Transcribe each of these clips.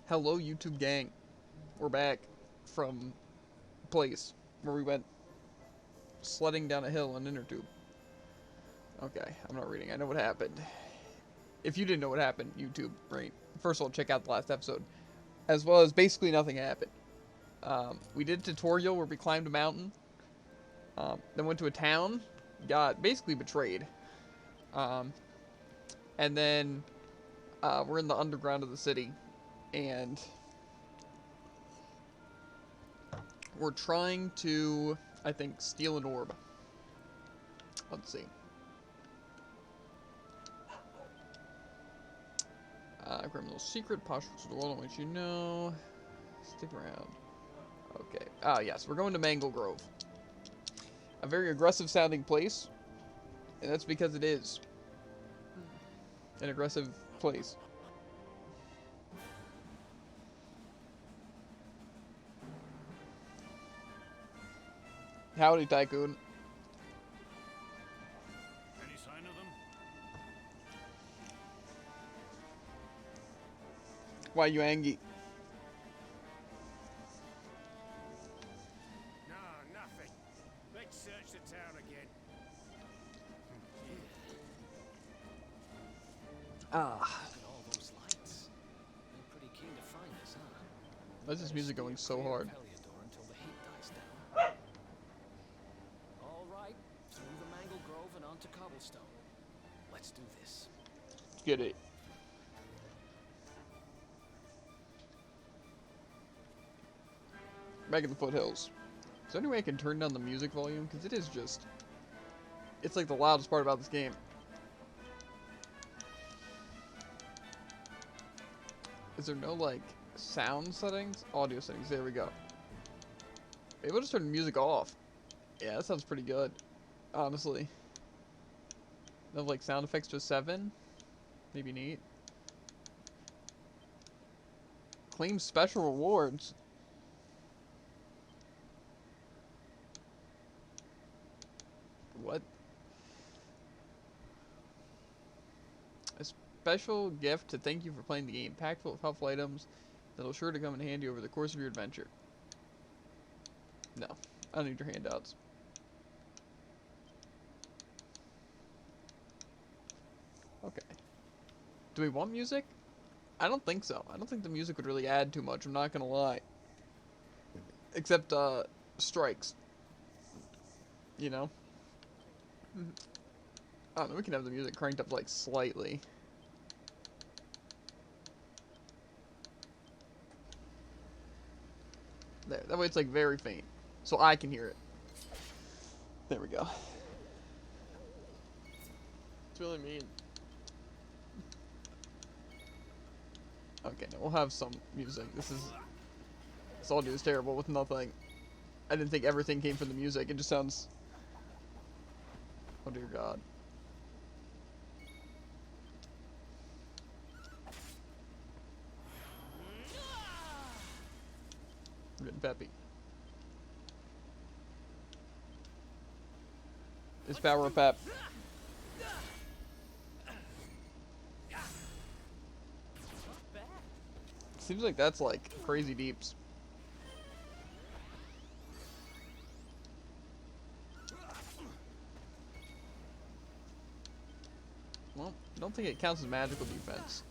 Hello, YouTube gang. We're back from place where we went sledding down a hill on InnerTube. Okay, I'm not reading. I know what happened. If you didn't know what happened, YouTube, right? First of all, check out the last episode. As well as basically nothing happened. We did a tutorial where we climbed a mountain. Then went to a town. Got basically betrayed. And then we're in the underground of the city. And we're trying to, I think, steal an orb. Let's see. Criminal secret, posh to the world, I want you to know. Stick around. Okay. Yes, we're going to Mangle Grove. A very aggressive sounding place. And that's because it is an aggressive place. Howdy, Tycoon. Any sign of them? Why you angry? No, nothing. Let's search the town again. Look at all those lights. They're pretty keen to find us, huh? Why is this music going so hard? Until the heat dies down. All right, through the Mangle Grove and onto cobblestone. Let's do this. Get it. Back in the foothills. Is there any way I can turn down the music volume? Because it is just... It's like the loudest part about this game. Is there no, like, sound settings? Audio settings. There we go. Maybe I'll just turn the music off. Yeah, that sounds pretty good. Honestly. No, like, sound effects to 7? Maybe neat. Claim special rewards. What? A special gift to thank you for playing the game. Packed full of helpful items that'll sure to come in handy over the course of your adventure. No, I don't need your handouts. Okay. Do we want music? I don't think so. I don't think the music would really add too much, I'm not gonna lie. Except, strikes. You know? I don't know, we can have the music cranked up, like, slightly. There, that way it's, like, very faint. So I can hear it. There we go. It's really mean. Okay, now we'll have some music. This audio is terrible with nothing. I didn't think everything came from the music. It just sounds... Oh dear God. I'm getting peppy. It's power of pep. Seems like that's like crazy deeps. Well, I don't think it counts as magical defense.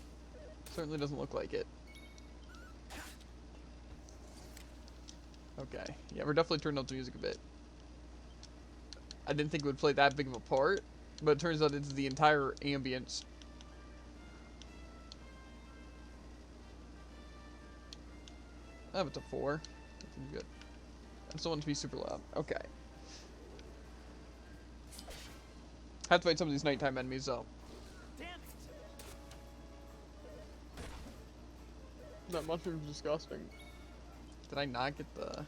Certainly doesn't look like it. Okay. Yeah, we're definitely turning up the music a bit. I didn't think it would play that big of a part, but it turns out it's the entire ambience. I have it to 4. That seems good. I just don't want it to be super loud. Okay. I have to fight some of these nighttime enemies though. That mushroom's disgusting. Did I not get the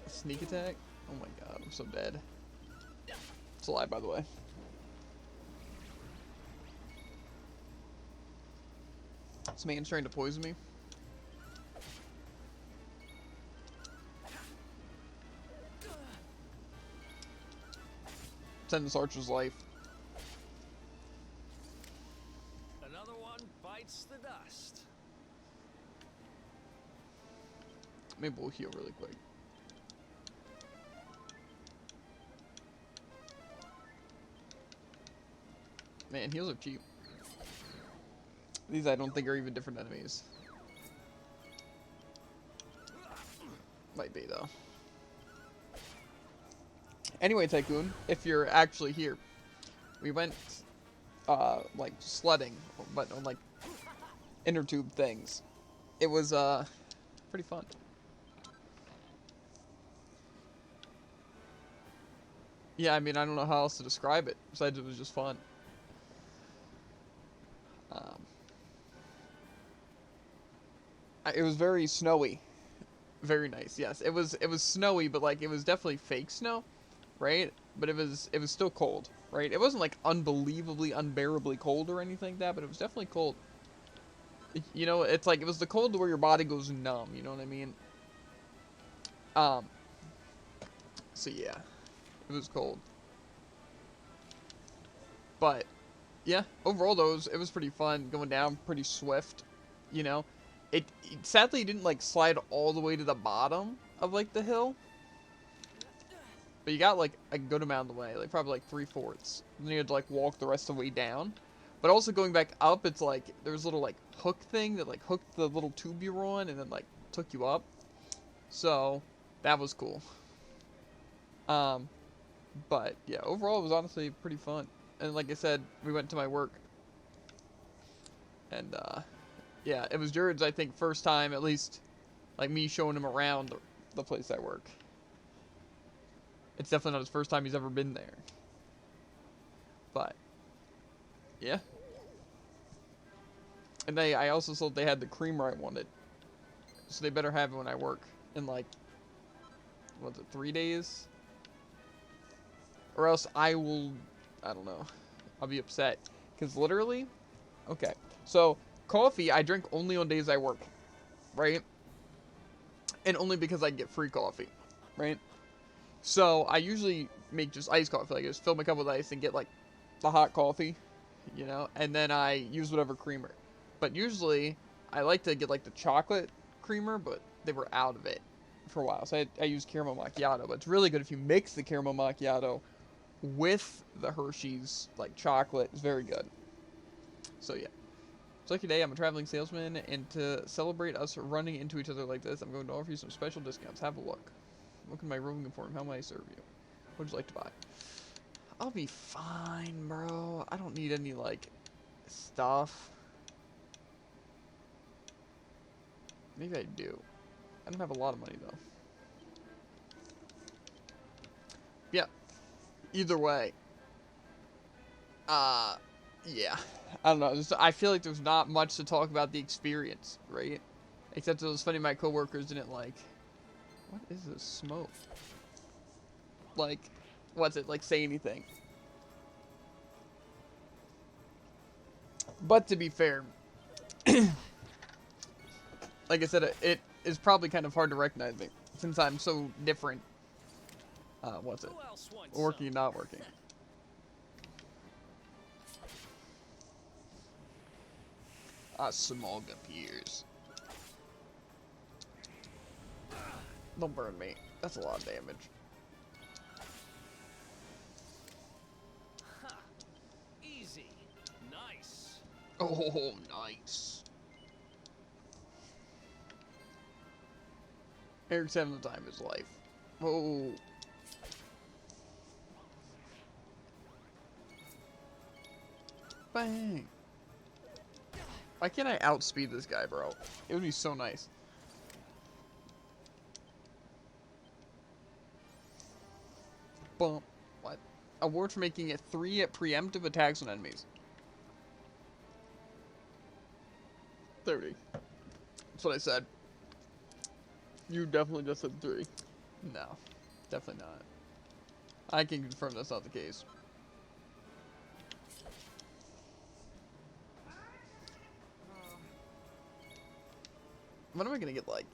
sneak attack? Oh my God, I'm so dead. It's a lie, by the way. This man's trying to poison me. Send this archer's life. Another one? bites the dust. Maybe we'll heal really quick. Man, heals are cheap. These I don't think are even different enemies. Might be though. Anyway, Tycoon, if you're actually here, we went like sledding, but on like inner tube things. It was pretty fun. Yeah, I mean, I don't know how else to describe it besides it was just fun. It was very snowy. Very nice. Yes, it was snowy, but like it was definitely fake snow, right? But it was still cold, right? It wasn't like unbelievably, unbearably cold or anything like that, but it was definitely cold. You know, it's like it was the cold to where your body goes numb. You know what I mean? So yeah, it was cold. But yeah, overall though, it was pretty fun going down, pretty swift. You know, it sadly didn't like slide all the way to the bottom of like the hill, but you got like a good amount of the way, like probably like 3/4. Then you had to like walk the rest of the way down. But also going back up, it's like there's a little like hook thing that like hooked the little tube you were on and then like took you up. So that was cool. But yeah, overall it was honestly pretty fun. And like I said, we went to my work. And yeah, it was Jared's, I think, first time, at least, like me showing him around the place I work. It's definitely not his first time he's ever been there. But yeah. And I also saw they had the creamer I wanted. So they better have it when I work in like, what's it, 3 days? Or else I don't know. I'll be upset. Because literally, okay. So, coffee I drink only on days I work. Right? And only because I get free coffee. Right? So, I usually make just iced coffee. Like, I just fill my cup with ice and get like the hot coffee. You know? And then I use whatever creamer. But usually, I like to get like the chocolate creamer, but they were out of it for a while. So I use caramel macchiato. But it's really good if you mix the caramel macchiato with the Hershey's like chocolate. It's very good. So yeah. It's lucky day. I'm a traveling salesman, and to celebrate us running into each other like this, I'm going to offer you some special discounts. Have a look. Look at my Roping Emporium. How may I serve you? What would you like to buy? I'll be fine, bro. I don't need any like stuff. Maybe I do. I don't have a lot of money though. Yeah. Either way. Yeah. I don't know. I feel like there's not much to talk about the experience, right? Except it was funny my coworkers didn't like. What is this smoke? Like, what's it like? Say anything. But to be fair, like I said, it is probably kind of hard to recognize me since I'm so different. What's it? Working and not working. Smog appears. Don't burn me. That's a lot of damage. Easy. Nice. Oh, nice. Eric's having the time of his life. Oh. Bang. Why can't I outspeed this guy, bro? It would be so nice. Bump. What? Award for making it 3 preemptive attacks on enemies. 30. That's what I said. You definitely just said 3. No. Definitely not. I can confirm that's not the case. When am I gonna get, like,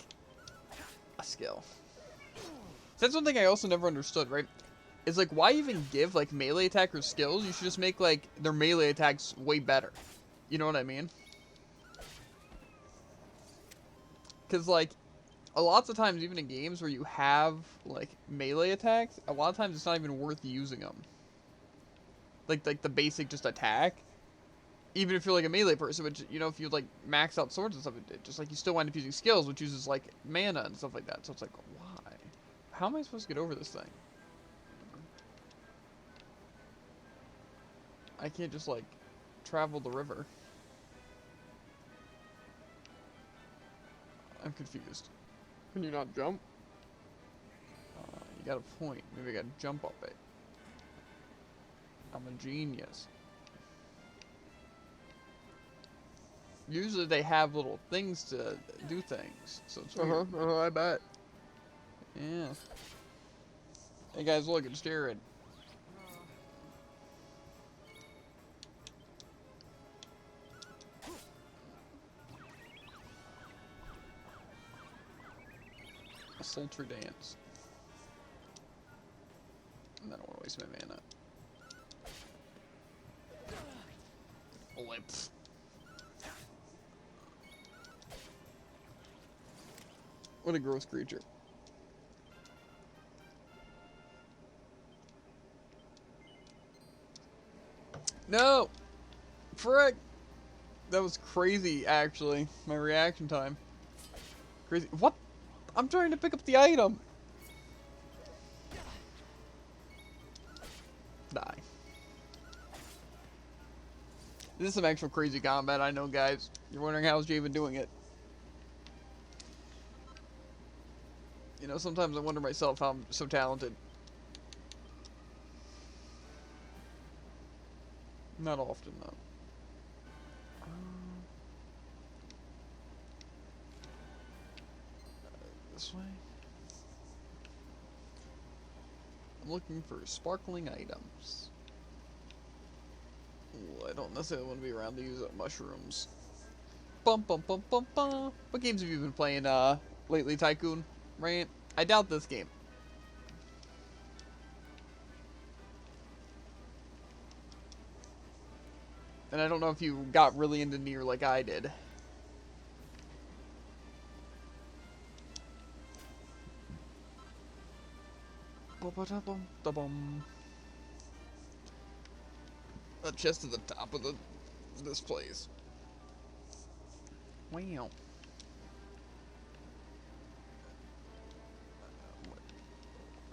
a skill? That's one thing I also never understood, right? Is, like, why even give, like, melee attackers skills? You should just make, like, their melee attacks way better. You know what I mean? Because, like, a lot of times, even in games where you have, like, melee attacks, a lot of times it's not even worth using them. Like the basic just attack. Even if you're, like, a melee person, which, you know, if you, like, max out swords and stuff, it just, like, you still wind up using skills, which uses, like, mana and stuff like that. So it's like, why? How am I supposed to get over this thing? I can't just, like, travel the river. I'm confused. Can you not jump? You got a point. Maybe I gotta jump up it. I'm a genius. Usually they have little things to do things, so it's weird. I bet. Yeah. Hey guys, look, it's Jared. A sultry dance. And I don't want to waste my mana. Lips. What a gross creature. No! Frick! That was crazy, actually. My reaction time. Crazy. What? I'm trying to pick up the item. Die. This is some actual crazy combat, I know, guys. You're wondering how's Jay even doing it. You know, sometimes I wonder myself how I'm so talented. Not often, though. This way. I'm looking for sparkling items. Ooh, I don't necessarily want to be around to use up mushrooms. Bum bum bum bum bum. What games have you been playing lately, Tycoon? Right? I doubt this game. And I don't know if you got really into Nier like I did. A chest at the top of this place. Wow.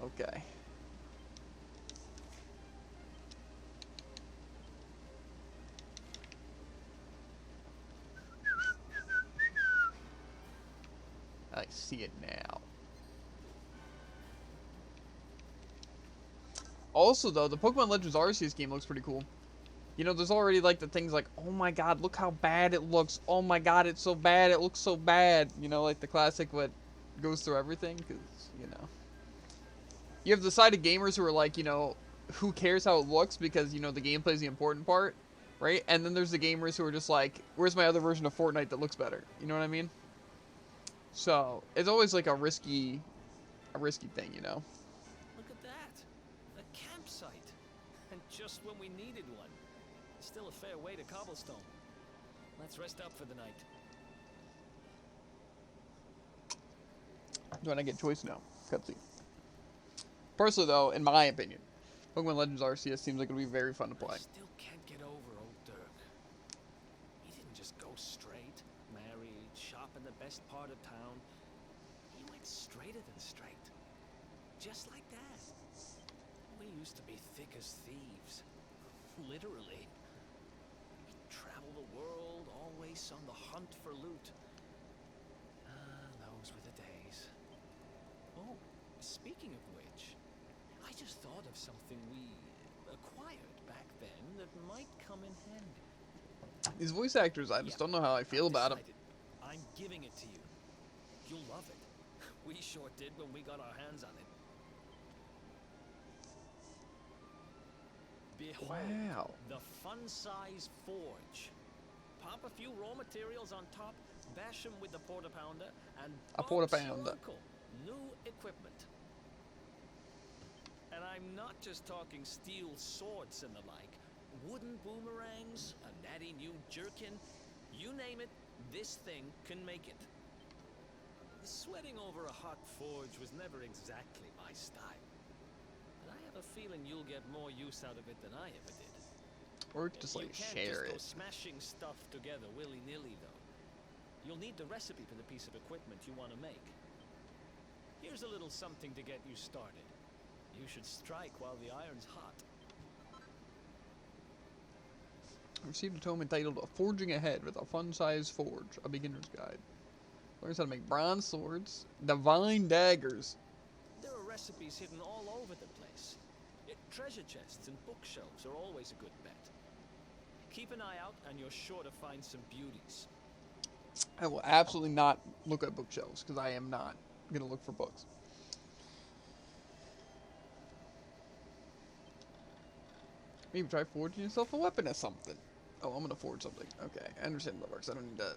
Okay. I see it now. Also, though, the Pokemon Legends Arceus game looks pretty cool. You know, there's already, like, the things like, oh my god, look how bad it looks. Oh my god, it's so bad. It looks so bad. You know, like the classic what goes through everything, because, you know. You have the side of gamers who are like, you know, who cares how it looks because, you know, the gameplay is the important part, right? And then there's the gamers who are just like, where's my other version of Fortnite that looks better? You know what I mean? So, it's always like a risky thing, you know? Look at that. A campsite. And just when we needed one. Still a fair way to Cobblestone. Let's rest up for the night. Do I not get choice? No. Cutscene. Personally, though, in my opinion, Pokemon Legends Arceus seems like it would be very fun to play. I still can't get over old Dirk. He didn't just go straight, married, shop in the best part of town. He went straighter than straight. Just like that. We used to be thick as thieves. Literally. We'd travel the world, always on the hunt for loot. Those were the days. Oh, speaking of which, I just thought of something we acquired back then that might come in handy. These voice actors, I just don't know how I feel about them. I'm giving it to you. You'll love it. We sure did when we got our hands on it. Behold, Wow. the fun-size forge. Pop a few raw materials on top, bash them with the porta pounder, and A porta box your pounder. uncle new equipment. And I'm not just talking steel swords and the like. Wooden boomerangs, a natty new jerkin, you name it, this thing can make it. Sweating over a hot forge was never exactly my style. But I have a feeling you'll get more use out of it than I ever did. Or just You like can't share just go it. smashing stuff together willy-nilly, though. You'll need the recipe for the piece of equipment you want to make. Here's a little something to get you started. You should strike while the iron's hot. I received a tome entitled Forging Ahead with a Fun-Sized Forge, a beginner's guide. Learns how to make bronze swords, divine daggers. There are recipes hidden all over the place. Treasure chests and bookshelves are always a good bet. Keep an eye out and you're sure to find some beauties. I will absolutely not look at bookshelves, because I am not going to look for books. Maybe try forging yourself a weapon or something. Oh, I'm going to forge something. Okay, I understand that works. I don't need to...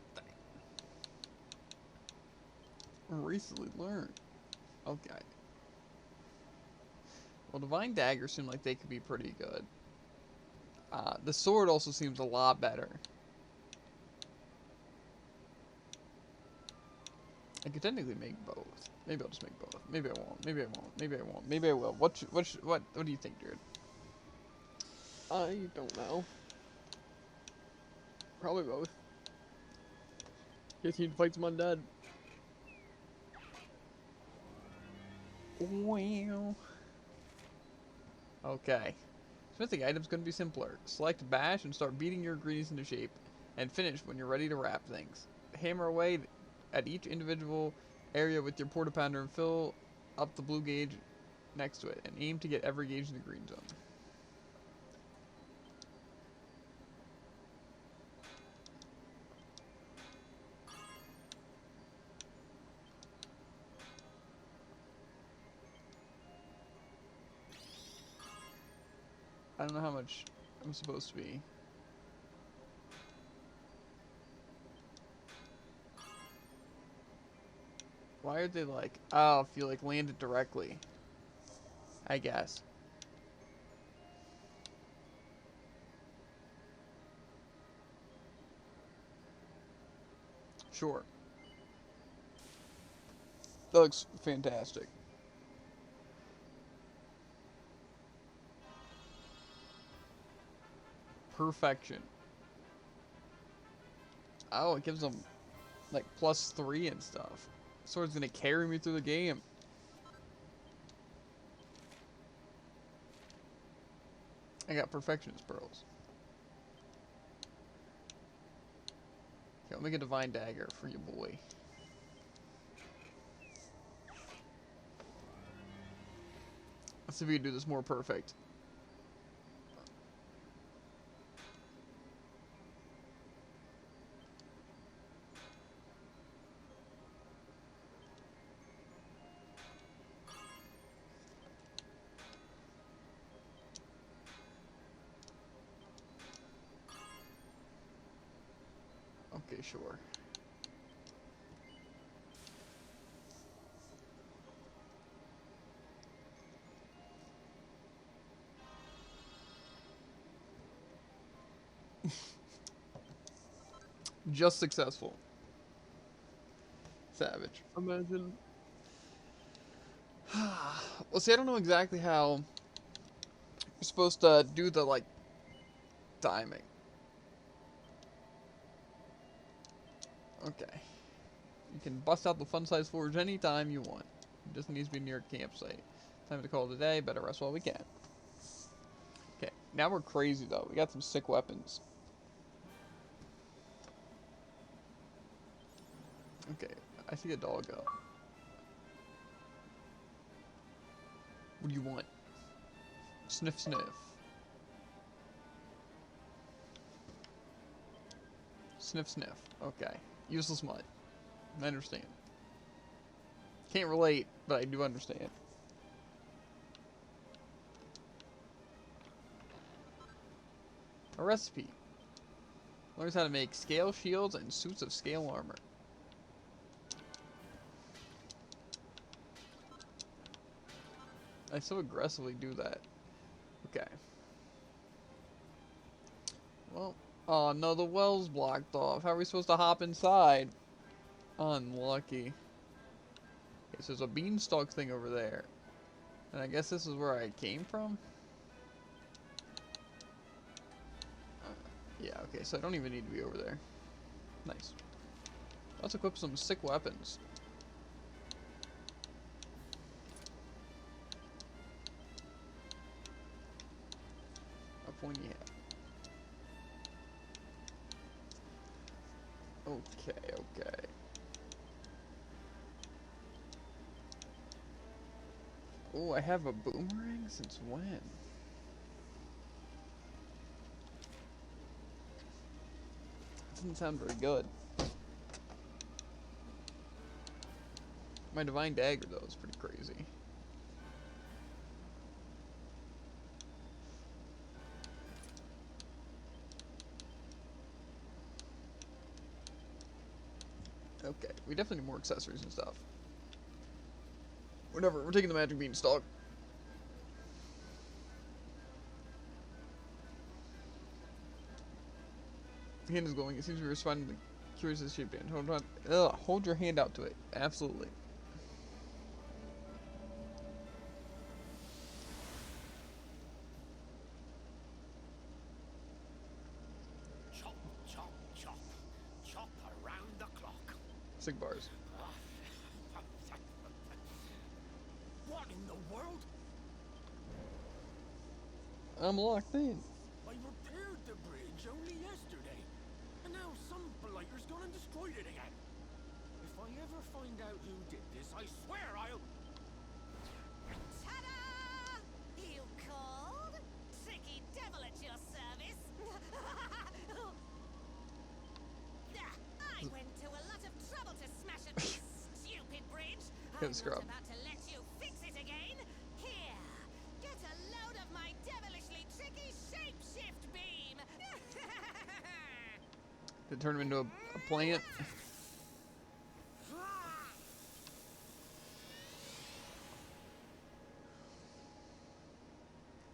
Recently learned. Okay. Well, divine daggers seem like they could be pretty good. The sword also seems a lot better. I could technically make both. Maybe I'll just make both. Maybe I won't. Maybe I won't. Maybe I won't. Maybe I will. What do you think, Jared? I don't know. Probably both. Guess you need to fight some undead. Wow. Okay. Smithing items going to be simpler. Select bash and start beating your ingredients into shape, and finish when you're ready to wrap things. Hammer away at each individual area with your porta pounder and fill up the blue gauge next to it, and aim to get every gauge in the green zone. I don't know how much I'm supposed to be. Why are they like, oh, if you like land it directly, I guess. Sure. That looks fantastic. Perfection. Oh, it gives them like +3 and stuff. Sword's gonna carry me through the game. I got perfectionist pearls. Okay, I'll make a divine dagger for you, boy. Let's see if we can do this more perfect. Okay, sure. Just successful. Savage. Imagine. Well, see, I don't know exactly how you're supposed to do the, like, timing. Okay. You can bust out the fun-size forge anytime you want. It just needs to be near a campsite. Time to call it a day. Better rest while we can. Okay, now we're crazy, though. We got some sick weapons. Okay, I see a doggo. What do you want? Sniff, sniff. Sniff, sniff. Okay. Useless mud. I understand. Can't relate, but I do understand. A recipe. Learns how to make scale shields and suits of scale armor. I so aggressively do that. Okay. Well, oh no, the well's blocked off. How are we supposed to hop inside? Unlucky. Okay, so there's a beanstalk thing over there. And I guess this is where I came from? Yeah, okay, so I don't even need to be over there. Nice. Let's equip some sick weapons. A pointy hat. Okay, okay. Oh, I have a boomerang? Since when? Doesn't sound very good. My divine dagger, though, is pretty crazy. Okay, we definitely need more accessories and stuff. Whatever, we're taking the magic beanstalk. Hand is glowing. It seems to be responding to the curious shaped hand. Hold on. Ugh, hold your hand out to it. Absolutely. Chop, chop, chop. Chop around the clock. Sig bars. What in the world? I'm locked in. I repaired the bridge only yesterday. And now some blighter's gone and destroyed it again. If I ever find out who did this, I swear I'll... Ta-da! You called? Tricky devil at your service. I went to a lot of trouble to smash up this stupid bridge. Good I'm scrub. not about to let you fix it again. Here, get a load of my devilishly tricky shapeshift beam. Did it turn him into a plant?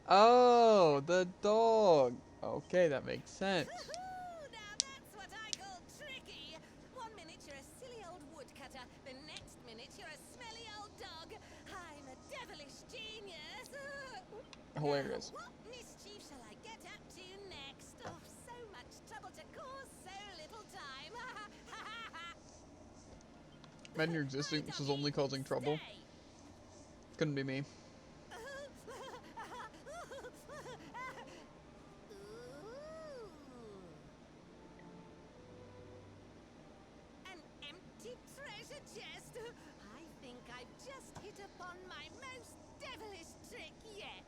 Oh, the dog. Okay, that makes sense. Woohoo! Now that's what I call tricky. 1 minute you're a silly old woodcutter, the next minute you're a smelly old dog. I'm a devilish genius. Hilarious. Now, what mischief shall I get up to next? Oh, so much trouble to cause so little time. Imagine your existence is only causing trouble. Stay. Couldn't be me. An empty treasure chest. I think I've just hit upon my most devilish trick yet.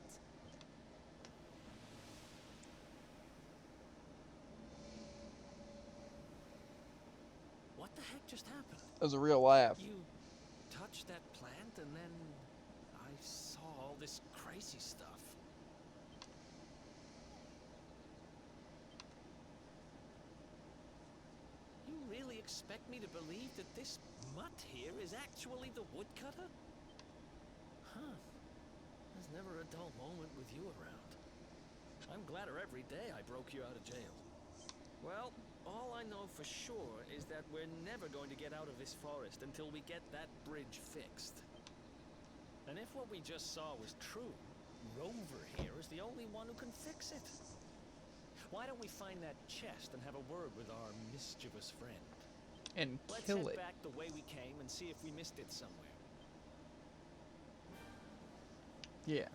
What the heck just happened? That was a real laugh. You touched that plant and then I saw all this crazy stuff. You really expect me to believe that this mutt here is actually the woodcutter? Huh. There's never a dull moment with you around. I'm gladder every day I broke you out of jail. Well, all I know for sure is that we're never going to get out of this forest until we get that bridge fixed. And if what we just saw was true, Rover here is the only one who can fix it. Why don't we find that chest and have a word with our mischievous friend? And Let's kill head it. back the way we came and see if we missed it somewhere. Yeah.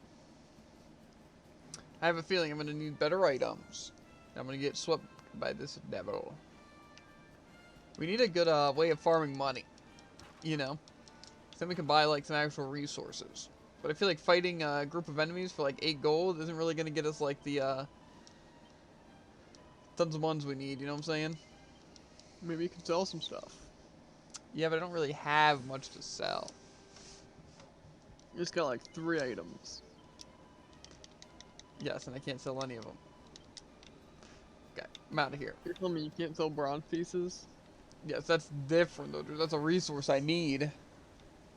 I have a feeling I'm gonna need better items. I'm gonna get swept by this devil. We need a good way of farming money. You know? Then we can buy like some actual resources. But I feel like fighting a group of enemies for like 8 gold isn't really gonna get us like the tons of ones we need, you know what I'm saying? Maybe you can sell some stuff. Yeah, but I don't really have much to sell. You just got like 3 items. Yes, and I can't sell any of them. Okay, I'm out of here. You're telling me you can't sell bronze pieces? Yes, that's different though, dude. That's a resource I need.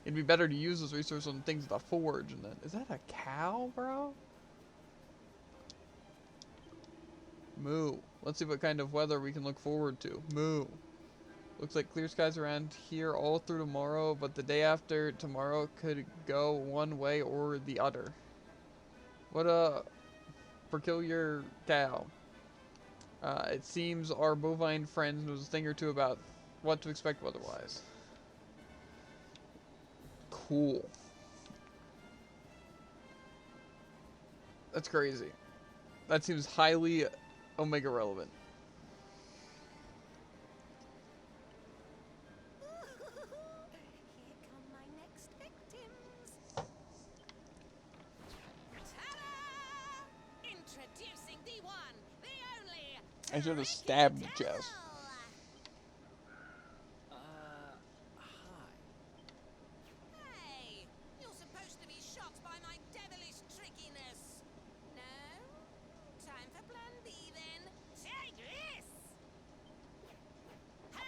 It'd be better to use those resources on things that forge and then... Is that a cow, bro? Moo. Let's see what kind of weather we can look forward to. Moo. Looks like clear skies around here all through tomorrow, but the day after tomorrow could go one way or the other. What a peculiar cow. It seems our bovine friend knows a thing or two about what to expect weather-wise. Cool. That's crazy. That seems highly Omega relevant. Here come my next victims. Ta-da! Introducing the one, the only. I should have Tricky stabbed the Devil. chest. Hi. Hey, you're supposed to be shocked by my devilish trickiness. No? Time for plan B then. Take this! Ha!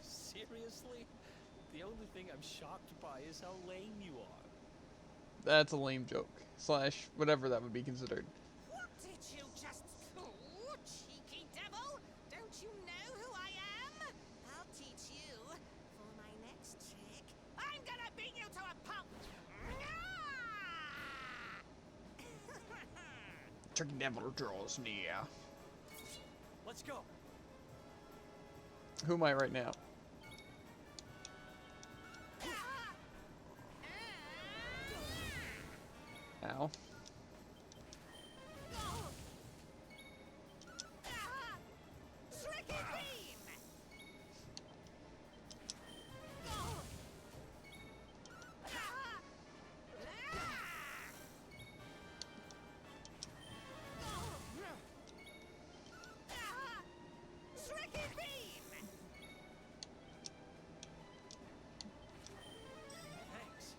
Seriously? The only thing I'm shocked by is how lame you are. That's a lame joke. Slash, whatever that would be considered. What did you just call, cheeky devil? Don't you know who I am? I'll teach you. For my next trick, I'm gonna beat you to a pulp. Tricky Devil draws near. Let's go. Who am I right now? Ow. Tricky beam! Tricky beam! Thanks.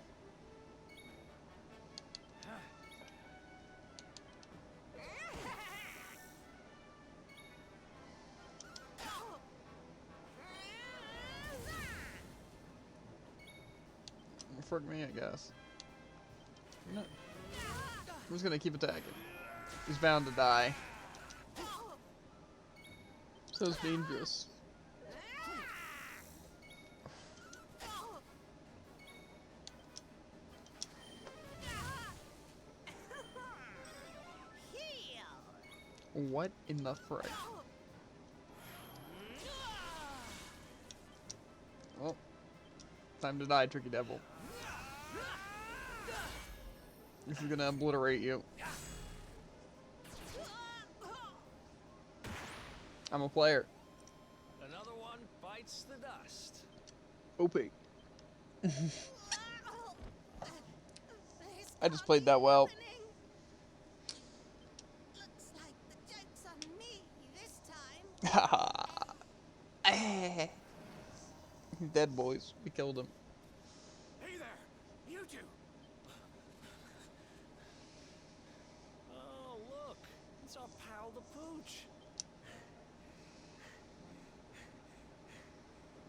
Frick me, I guess. No. I'm just gonna keep attacking. He's bound to die. So it's dangerous. Heal! What in the frick? Well, time to die, Tricky Devil. This is gonna obliterate you. I'm a player. Another one bites the dust. OP. I just played that well. Looks like the joke's on me this time. Haha. He's dead, boys. We killed him. Hey there, you two. Oh, look. It's our pal the Pooch.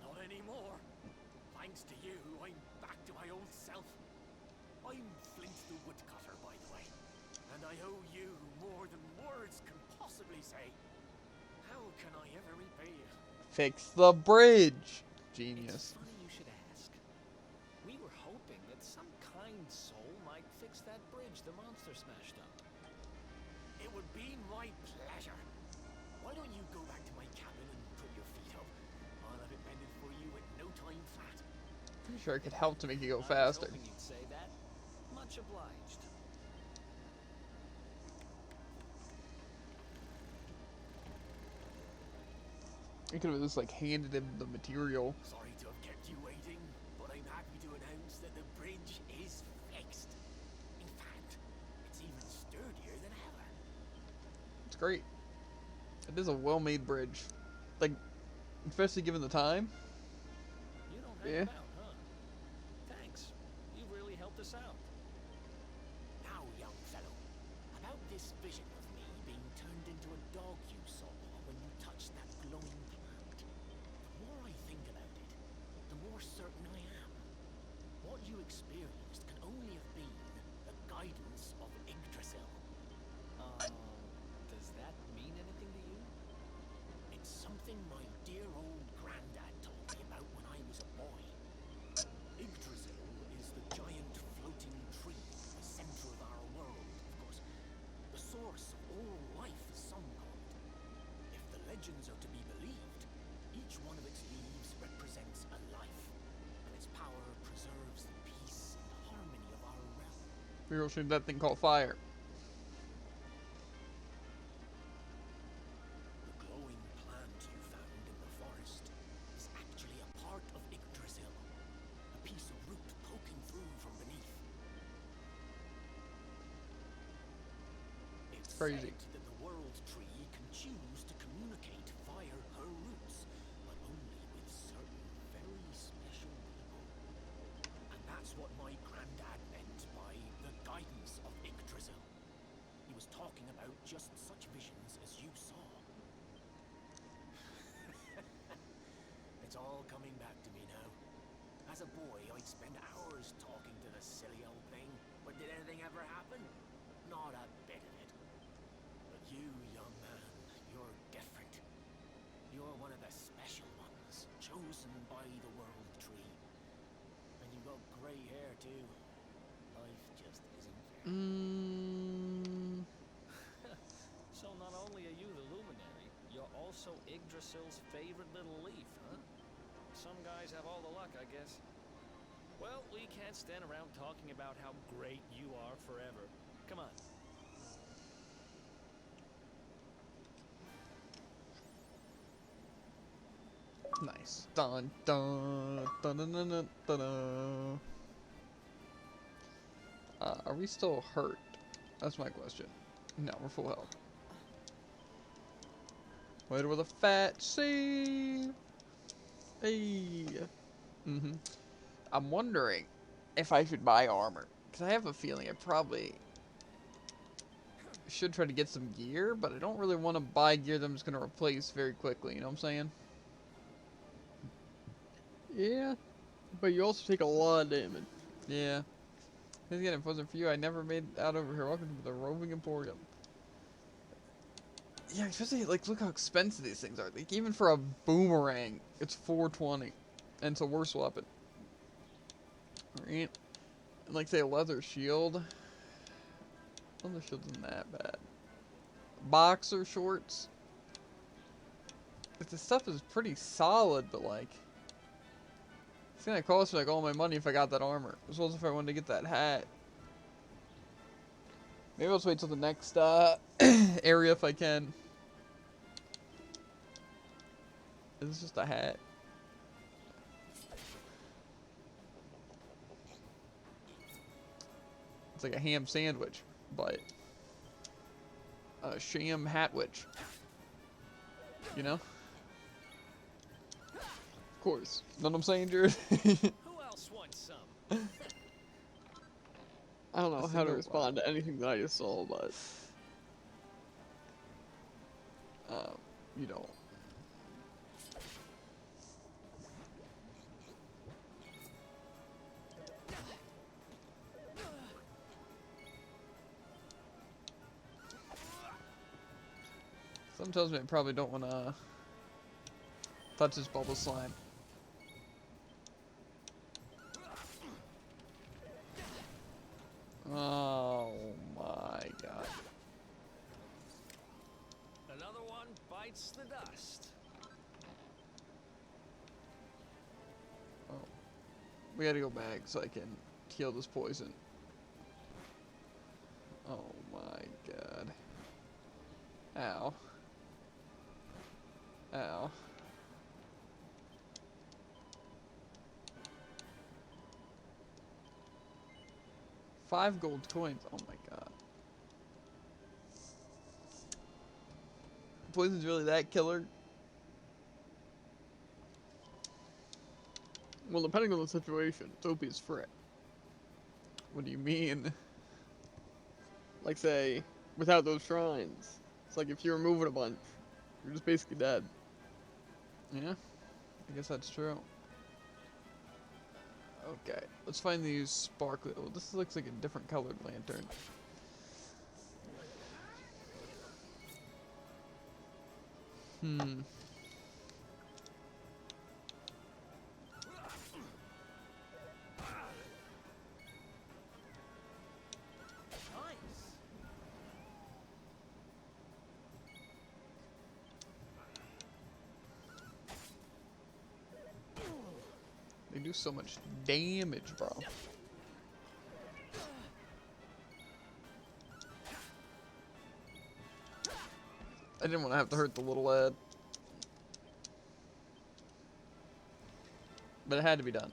Not anymore. Thanks to you, I'm back to my old self. I'm Flint the Woodcutter, by the way. And I owe you more than words can possibly say. How can I ever repay you? Fix the bridge. Genius. It's funny you should ask. We were hoping that some kind soul might fix that bridge the monster smashed up. It would be my pleasure. Why don't you go back to my cabin and put your feet up? I'll have it mended for you in no time flat. Pretty sure I could help to make you go I was faster. hoping you'd say that. Much obliged. I could have just like handed him the material. Sorry to have kept you waiting, but I'm happy to announce that the bridge is fixed. In fact, it's even sturdier than ever. It's great. It is a well-made bridge. Like, especially given the time. You don't Yeah. hang about, huh? Thanks. You really helped us out. Now, young fellow, about this vision of me being turned into a dog you saw when you touched that glowing plant. The more I think about it, the more certain I am. What you experienced can only have been the guidance of Yggdrasil. The We're shooting that thing called fire. The glowing plant you found in the forest is actually a part of Yggdrasil, a piece of root poking through from beneath. It's Crazy. said that the world tree can choose to communicate via her roots, but only with certain very special people. And that's what my granddad meant by the guidance of Yggdrasil. He was talking about just such visions as you saw. It's all coming back to me now. As a boy, I'd spend hours talking to the silly old thing, but did anything ever happen? Not a bit of it. But you, young man, you're different. You're one of the special ones, chosen by the world tree. And you've got grey hair too. Life just isn't fair. So not only are you the luminary, you're also Yggdrasil's favorite little leaf, huh? Some guys have all the luck, I guess. Well, we can't stand around talking about how great you are forever. Come on. Nice. Dun dun dun dun dun dun dun. Dun. Are we still hurt? That's my question. No, we're full health. Wait with a fat C. Hey. I'm wondering if I should buy armor, because I have a feeling I probably should try to get some gear, but I don't really want to buy gear that I'm just going to replace very quickly, you know what I'm saying? Yeah, but you also take a lot of damage. Yeah. Again, if it wasn't for you, I never made it out over here. Welcome to the Roping Emporium. Yeah, especially, like, look how expensive these things are. Like, even for a boomerang, it's $420. And it's a worse weapon. Right? And, like, say, a leather shield. Leather shield isn't that bad. Boxer shorts. This stuff is pretty solid, but, like, it's gonna cost me, like, all my money if I got that armor. As well as if I wanted to get that hat. Maybe I'll just wait till the next, area if I can. Is this just a hat? It's like a ham sandwich, but a sham hatwich. You know? Of course. Know what I'm saying, Jared? Who else wants some? I don't know That's how to no respond to anything that I just saw, but you don't. Something tells me I probably don't want to touch this bubble slime. Oh my god. Another one bites the dust. Oh. We gotta go back so I can heal this poison. Oh my god. Ow. Ow. $5 gold coins. Oh my god. Poison's really that killer? well, depending on the situation, it's OP as frick. What do you mean? Like, say, without those shrines, it's like if you're moving a bunch, you're just basically dead. Yeah, I guess that's true. Okay, let's find these sparkly. Oh, this looks like a different colored lantern. Hmm. They do so much damage, bro. I didn't want to have to hurt the little lad. But it had to be done.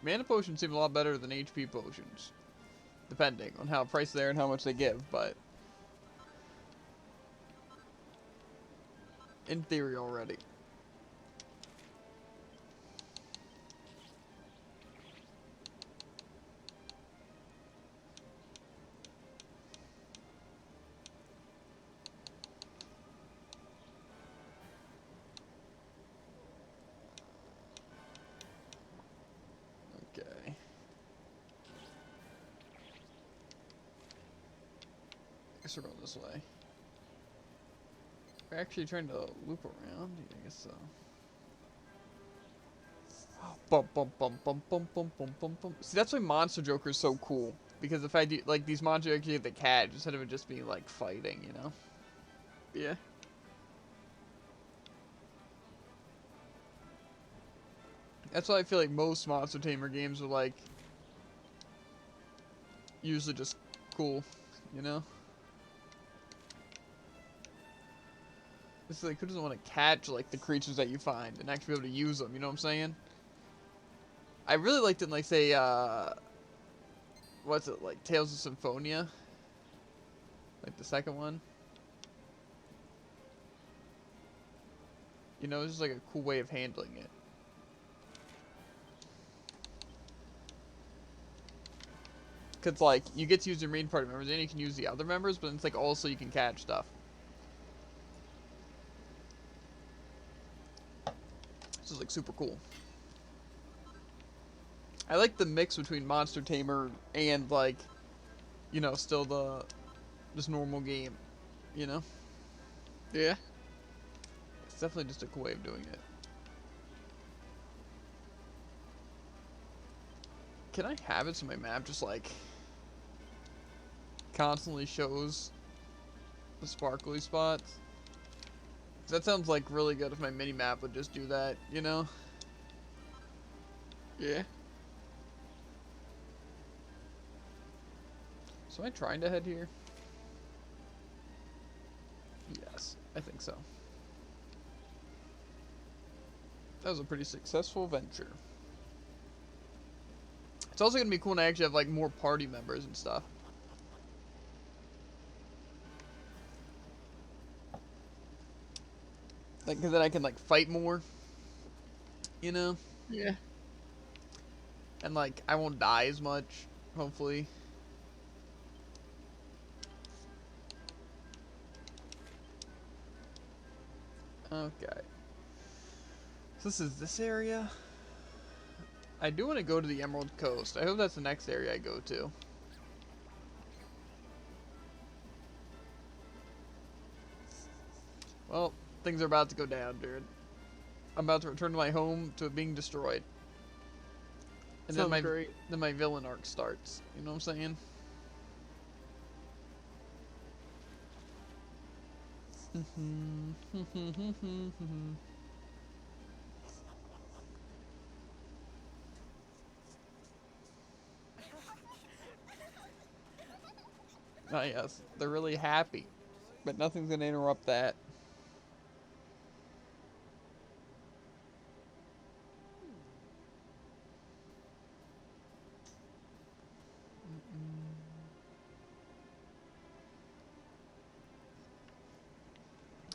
Mana potions seem a lot better than HP potions. Depending on how priced they are and how much they give, but... in theory already. Okay. Guess we're going this way. We're actually trying to loop around? Yeah, I guess so. Bum, bum, bum, bum, bum, bum, bum, bum, bum. See, that's why Monster Joker is so cool. Because if I do, like, these monsters actually have the catch instead of it just being, like, fighting, you know? Yeah. That's why I feel like most Monster Tamer games are, like, usually just cool, you know? It's like, who doesn't want to catch, like, the creatures that you find and actually be able to use them, you know what I'm saying? I really liked it in, like, say, what's it, like, Tales of Symphonia? Like, the second one? You know, it's just, like, a cool way of handling it. Because, like, you get to use your main party members, and you can use the other members, but it's, like, also you can catch stuff. This is, like, super cool. I like the mix between Monster Tamer and, like, you know, still the, just normal game, you know? Yeah. It's definitely just a cool way of doing it. Can I have it so my map just, like, constantly shows the sparkly spots? 'Cause that sounds, like, really good if my mini-map would just do that, you know? Yeah. So am I trying to head here? Yes, I think so. That was a pretty successful venture. It's also going to be cool to actually have, like, more party members and stuff. Like, because then I can, like, fight more. You know? Yeah. And, like, I won't die as much, hopefully. Okay. So this is this area? I do want to go to the Emerald Coast. I hope that's the next area I go to. Well, things are about to go down, dude. I'm about to return to my home to it being destroyed. And Sounds great. then my villain arc starts. You know what I'm saying? Oh yes, they're really happy. But nothing's gonna interrupt that.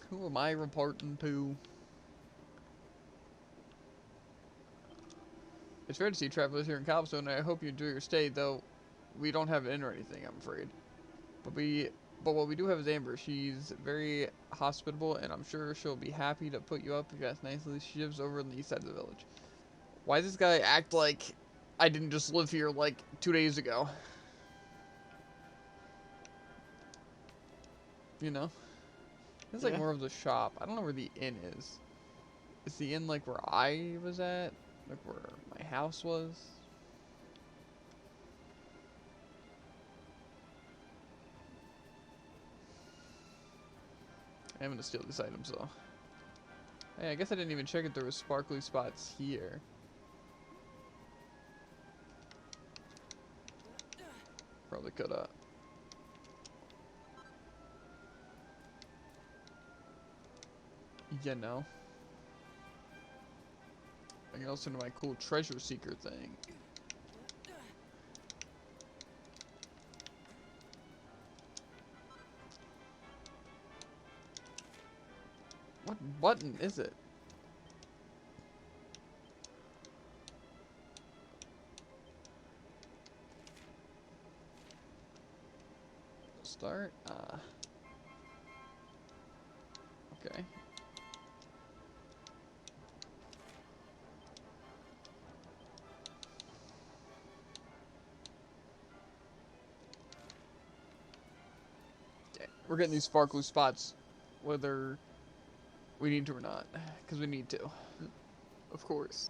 Who am I reporting to? It's fair to see travelers here in Cobblestone, and I hope you enjoy your stay, though we don't have an inn or anything, I'm afraid. But what we do have is Amber. She's very hospitable, and I'm sure she'll be happy to put you up if you ask nicely. She lives over on the east side of the village. Why does this guy act like I didn't just live here, like, 2 days ago? You know? It's like Yeah. more of the shop. I don't know where the inn is. Is the inn, like, where I was at? Like, where my house was? I'm gonna steal these items, though. Hey, I guess I didn't even check if there was sparkly spots here. Probably coulda. You know. I can also do my cool treasure seeker thing. What button is it? Start? Okay. Okay, we're getting these sparkly spots, whether we need to or not, because we need to. Of course.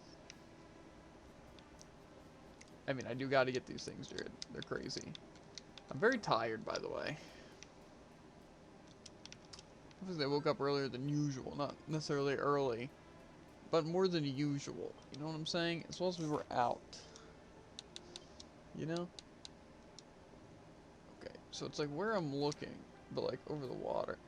I mean, I do got to get these things, dude. They're crazy. I'm very tired, by the way. Obviously, I woke up earlier than usual. Not necessarily early, but more than usual. You know what I'm saying? As well as we were out. You know? Okay, so it's like where I'm looking, but like over the water.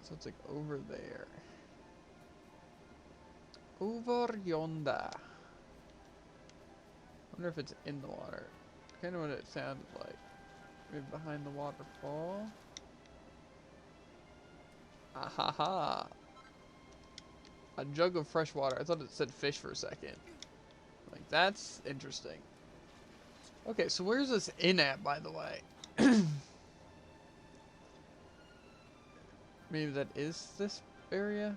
So it's like over there. Over yonder. I wonder if it's in the water. Kind of what it sounded like. Maybe behind the waterfall. Ahaha. A jug of fresh water. I thought it said fish for a second. Like, that's interesting. Okay, so where's this inn at, by the way? Maybe that is this area?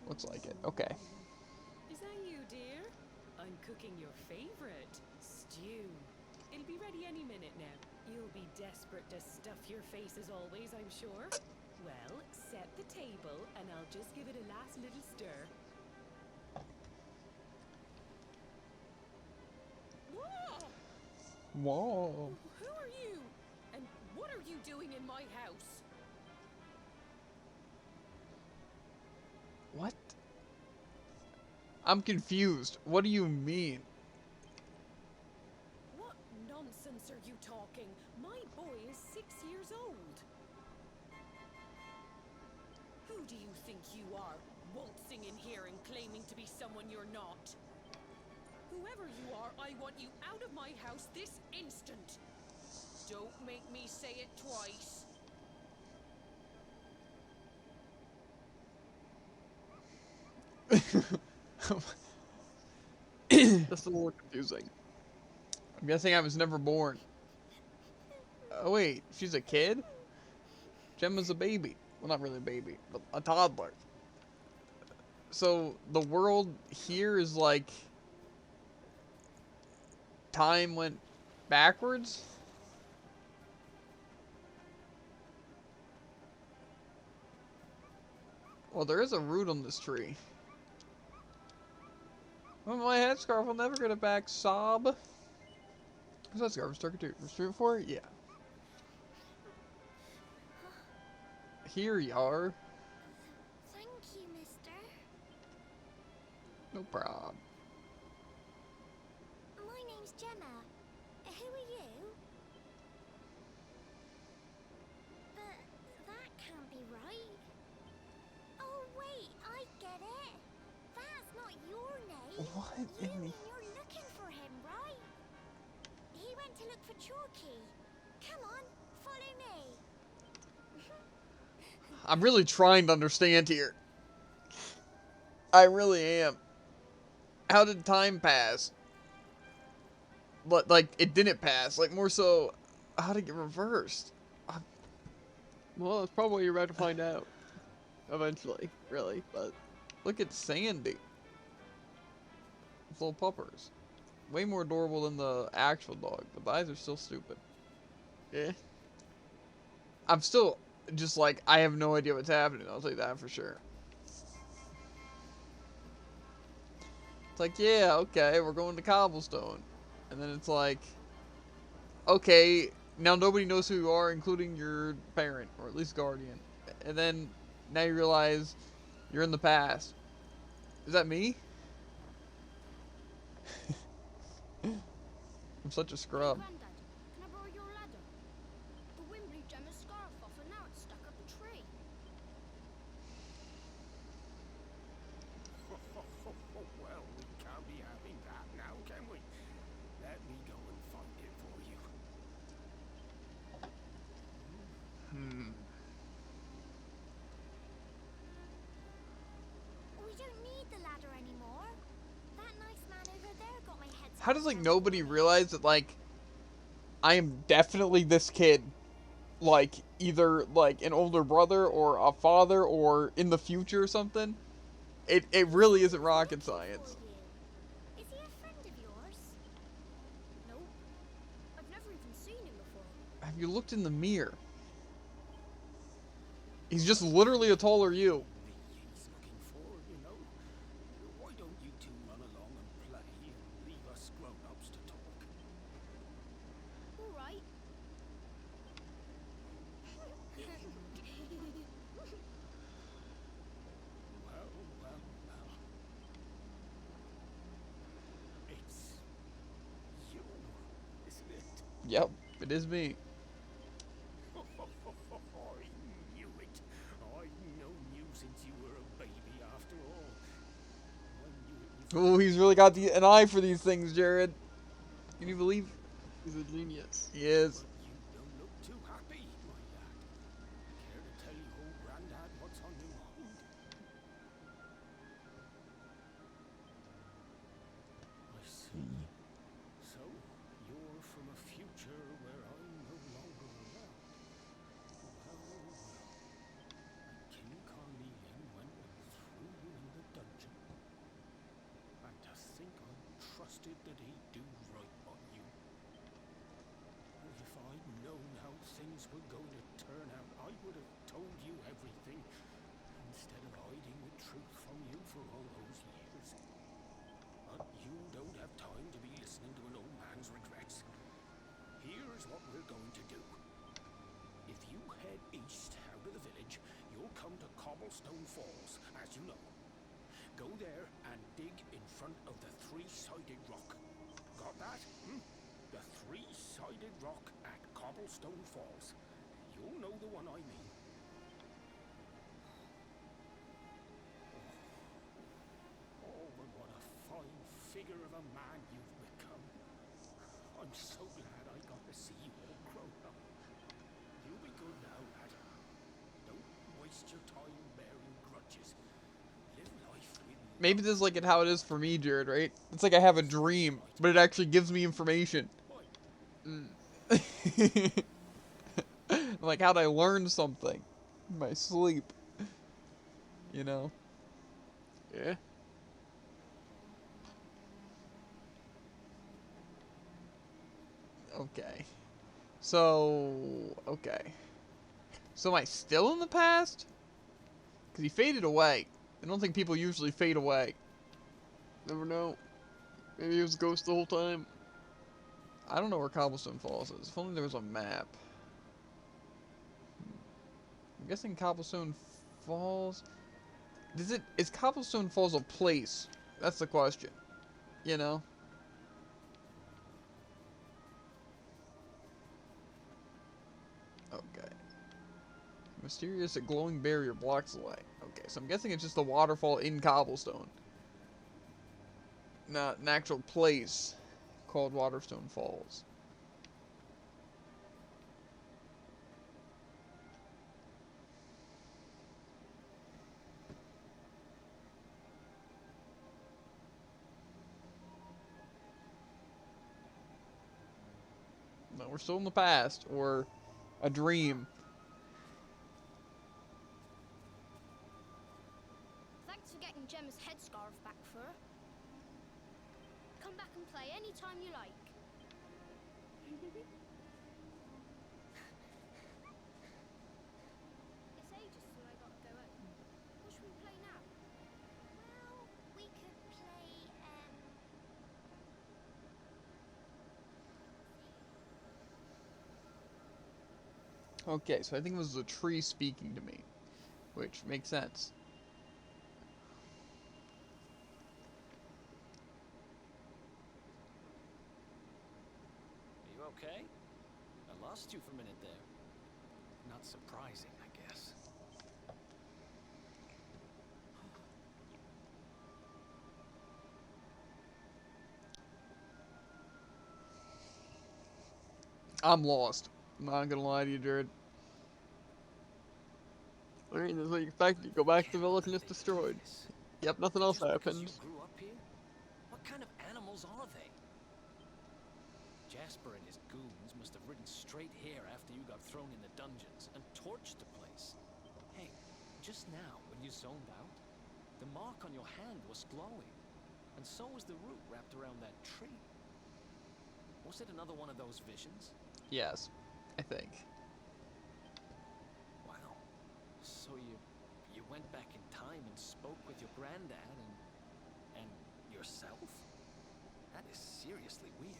Looks like it. Okay. Is that you, dear? I'm cooking your favorite, stew. It'll be ready any minute now. You'll be desperate to stuff your face as always, I'm sure. Well, set the table and I'll just give it a last little stir. Whoa! Whoa. Who are you? And what are you doing in my house? What? I'm confused. What do you mean? What nonsense are you talking? My boy is 6 years old. Who do you think you are, waltzing in here and claiming to be someone you're not? Whoever you are, I want you out of my house this instant. Don't make me say it twice. That's a little confusing. I'm guessing I was never born. Oh wait, she's a kid? Gemma's a baby. Well, not really a baby, but a toddler. So the world here is like time went backwards? Well, there is a root on this tree. Well, my headscarf will never get it back, sob. Who's that scarf? Stuck to street for? Yeah. Here you are. Thank you, mister. No problem. My name's Gemma. Who are you? But that can't be right. Oh, wait, I get it. That's not your name. What You in mean the... you're looking for him, right? He went to look for Chalky. Come on, follow me. I'm really trying to understand here. I really am. How did time pass? But, like, it didn't pass. Like, more so, how did it get reversed? Well, that's probably what you're about to find out. Eventually, really, but... Look at Sandy. Those little puppers. Way more adorable than the actual dog, but the eyes are still stupid. Yeah. I'm still just like, I have no idea what's happening. I'll tell you that for sure. It's like, yeah, okay, we're going to Cobblestone. And then it's like, okay, now nobody knows who you are, including your parent, or at least guardian. And then now you realize you're in the past. Is that me? I'm such a Hey, scrub. Grandad, can I borrow your ladder? The wind blew Gemma's scarf off and now it's stuck up a tree. Well, we can't be having that now, can we? Let me go and find it for you. We don't need the ladder anymore. That nice man over there got my head. How does, like, nobody realize that, like, I am definitely this kid? Like, either, like, an older brother or a father or in the future or something? It really isn't rocket science. Is he a friend of yours? Nope. I've never even seen him before. Have you looked in the mirror? He's just literally a taller you. He's looking for, you know. Why don't you two run along and play and leave us grown-ups to talk? All right. Well, well, well. It's you, isn't it? Yep, it is me. I knew it. I've known you since you were a baby after all. I knew it was Oh, he's really got an eye for these things, Jared. Can you believe? He's a genius. He is. you don't look too happy, my lad. Care to tell your old granddad what's on your mind? I see. So, you're from a future where I'm no longer around. Well, well. And King Carnelian went and threw you in the dungeon. And to think I trusted that he'd do right by you. If I'd known how things were going to turn out, I would have told you everything, instead of hiding the truth from you for all those years. But you don't have time to be listening to an old man's regrets. Here's what we're going to do. If you head east out of the village, you'll come to Cobblestone Falls, as you know. Go there and dig in front of the three-sided rock. Got that? The three-sided rock at Cobblestone Falls. You'll know the one I mean. Oh, but what a fine figure of a man you've become. I'm so glad I got to see you all grown up. You be good now, lad. Don't waste your time bearing grudges. Live life with love. Maybe this is like how it is for me, Jared, right? It's like I have a dream, but it actually gives me information. Like, how'd I learn something? In my sleep. You know? Yeah. Okay. So, okay. So am I still in the past? Because he faded away. I don't think people usually fade away. Never know. Maybe he was a ghost the whole time. I don't know where Cobblestone Falls is. If only there was a map. I'm guessing Cobblestone Falls... Is Cobblestone Falls a place? That's the question. You know? Okay. Mysterious glowing barrier blocks the way. Okay, so I'm guessing it's just a waterfall in Cobblestone. Not an actual place called Waterstone Falls. No, we're still in the past, or a dream. Thanks for getting Gemma's headscarf back for her. Come back and play anytime you like. It's ages till I gotta go home. What should we play now? Well, we could play, Okay, so I think it was the tree speaking to me, which makes sense. lost you for a minute there. Not surprising, I guess. I'm lost. I'm not gonna lie to you, Jared. I mean, there's like the fact that you go back to the Can't village and believe it's they do destroyed. this. Yep, nothing else Just because you happened. grew up here? What kind of animals are they? Jasper and his goons must have ridden straight here after you got thrown in the dungeons and torched the place. Hey, just now when you zoned out, the mark on your hand was glowing, and so was the root wrapped around that tree. Was it another one of those visions? Yes, I think. Wow. So you went back in time and spoke with your granddad and yourself? That is seriously weird.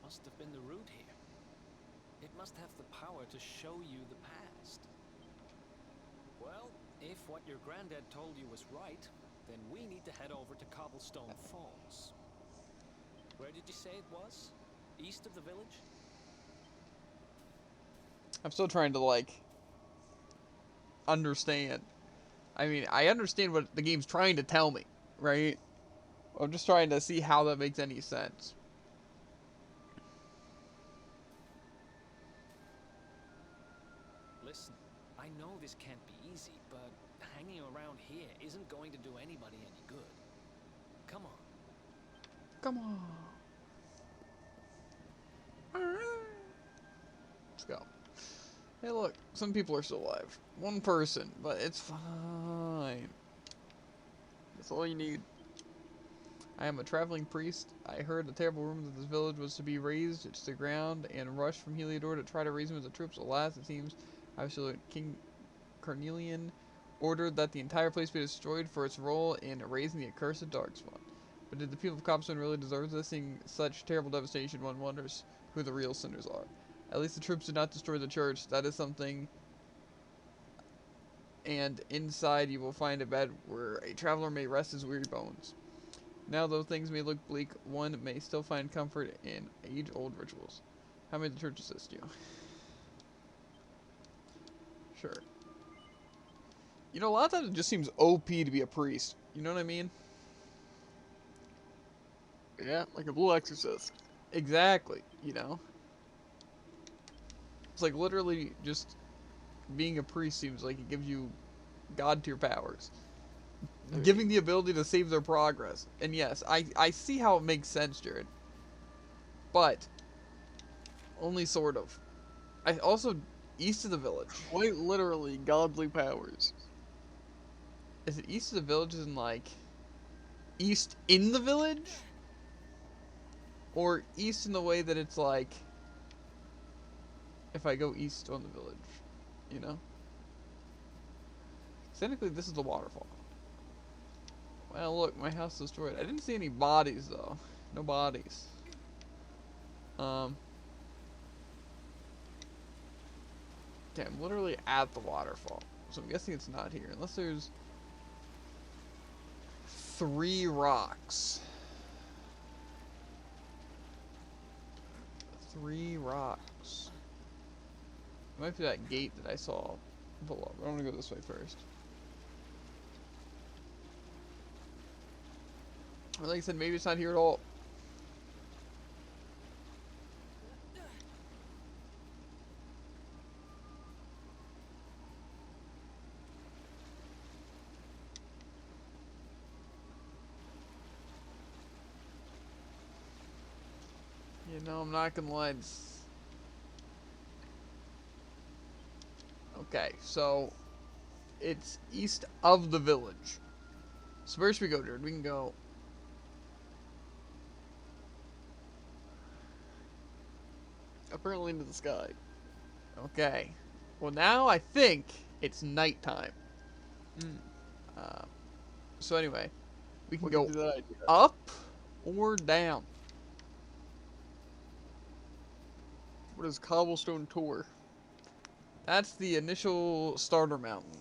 Must have been the root here. It must have the power to show you the past. Well, if what your granddad told you was right, then we need to head over to Cobblestone Falls. Where did you say it was? East of the village? I'm still trying to, like, understand. I mean, I understand what the game's trying to tell me, right? I'm just trying to see how that makes any sense. Listen, I know this can't be easy, but hanging around here isn't going to do anybody any good. Come on. Come on. Let's go. Hey, look, some people are still alive. One person, but it's fine. That's all you need. I am a traveling priest. I heard a terrible rumor that this village was to be razed to the ground and rushed from Heliodor to try to raise him with the troops. Alas, it seems obviously King Carnelian ordered that the entire place be destroyed for its role in raising the accursed Darkspawn. But did the people of Cobblestone really deserve this? Seeing such terrible devastation, one wonders who the real sinners are. At least the troops did not destroy the church. That is something. And inside you will find a bed where a traveler may rest his weary bones. Now, though things may look bleak, one may still find comfort in age-old rituals. How may the church assist you? Sure. You know, a lot of times it just seems OP to be a priest. You know what I mean? Yeah, like a blue exorcist. Exactly, you know? It's like literally just being a priest seems like it gives you god-tier powers. Giving the ability to save their progress. And yes, I see how it makes sense, Jared. But, only sort of. I also, east of the village. Quite literally, godly powers. Is it east of the village as in, like, east in the village? Or east in the way that it's like, if I go east on the village, you know? Technically, this is the waterfall. Well, look, my house destroyed. I didn't see any bodies, though. No bodies. Okay, I'm literally at the waterfall. So I'm guessing it's not here. Unless there's 3 rocks. 3 rocks. It might be that gate that I saw below. I'm gonna go this way first. Or like I said, maybe it's not here at all. You know, I'm not gonna lie. Okay, so it's east of the village. So where should we go, dude? We can go. Apparently into the sky. Okay. Well, now I think it's nighttime. So anyway, we can What go gives you that idea? up or down. What is Cobblestone Tour? That's the initial starter mountain.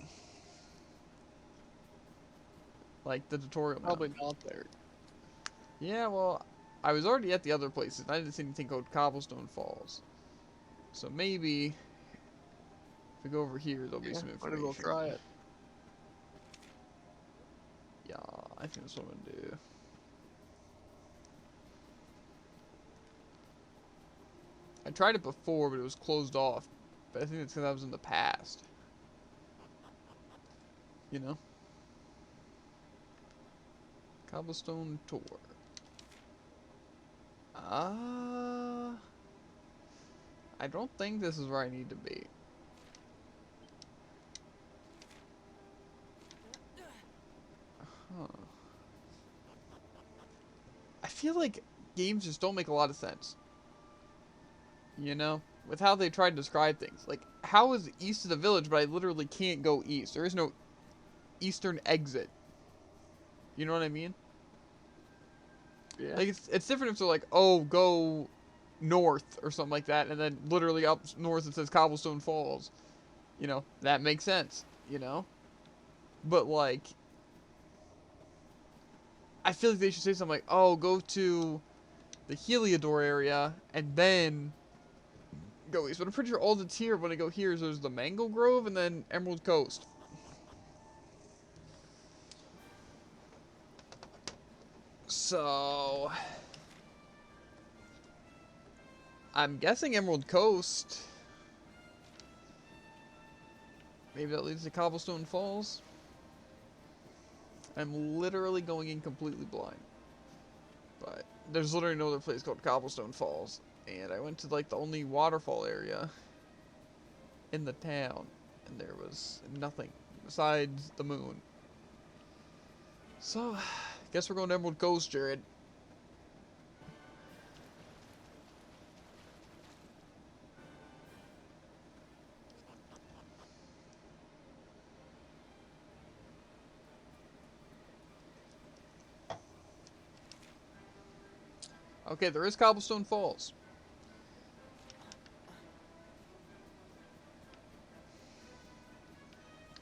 Like the tutorial Probably mountain. not there. Yeah, well, I was already at the other places, and I didn't see anything called Cobblestone Falls. So maybe if we go over here, there'll be some Might as information. well try it. Yeah, I think that's what I'm gonna do. I tried it before, but it was closed off. But I think it's because I was in the past. You know? Cobblestone Tour. I don't think this is where I need to be. Huh. I feel like games just don't make a lot of sense. You know? With how they try to describe things. Like, how is east of the village, but I literally can't go east? There is no eastern exit. You know what I mean? Yeah. Like, it's different if they're like, oh, go north or something like that, and then literally up north it says Cobblestone Falls. You know, that makes sense, you know? But, like, I feel like they should say something like, oh, go to the Heliodor area, and then go east. But I'm pretty sure all that's here, when I go here, is there's the Mangle Grove and then Emerald Coast. So, I'm guessing Emerald Coast. Maybe that leads to Cobblestone Falls. I'm literally going in completely blind. But there's literally no other place called Cobblestone Falls. And I went to like the only waterfall area in the town. And there was nothing besides the moon. So, guess we're going to Emerald Coast, Jared. Okay, there is Cobblestone Falls.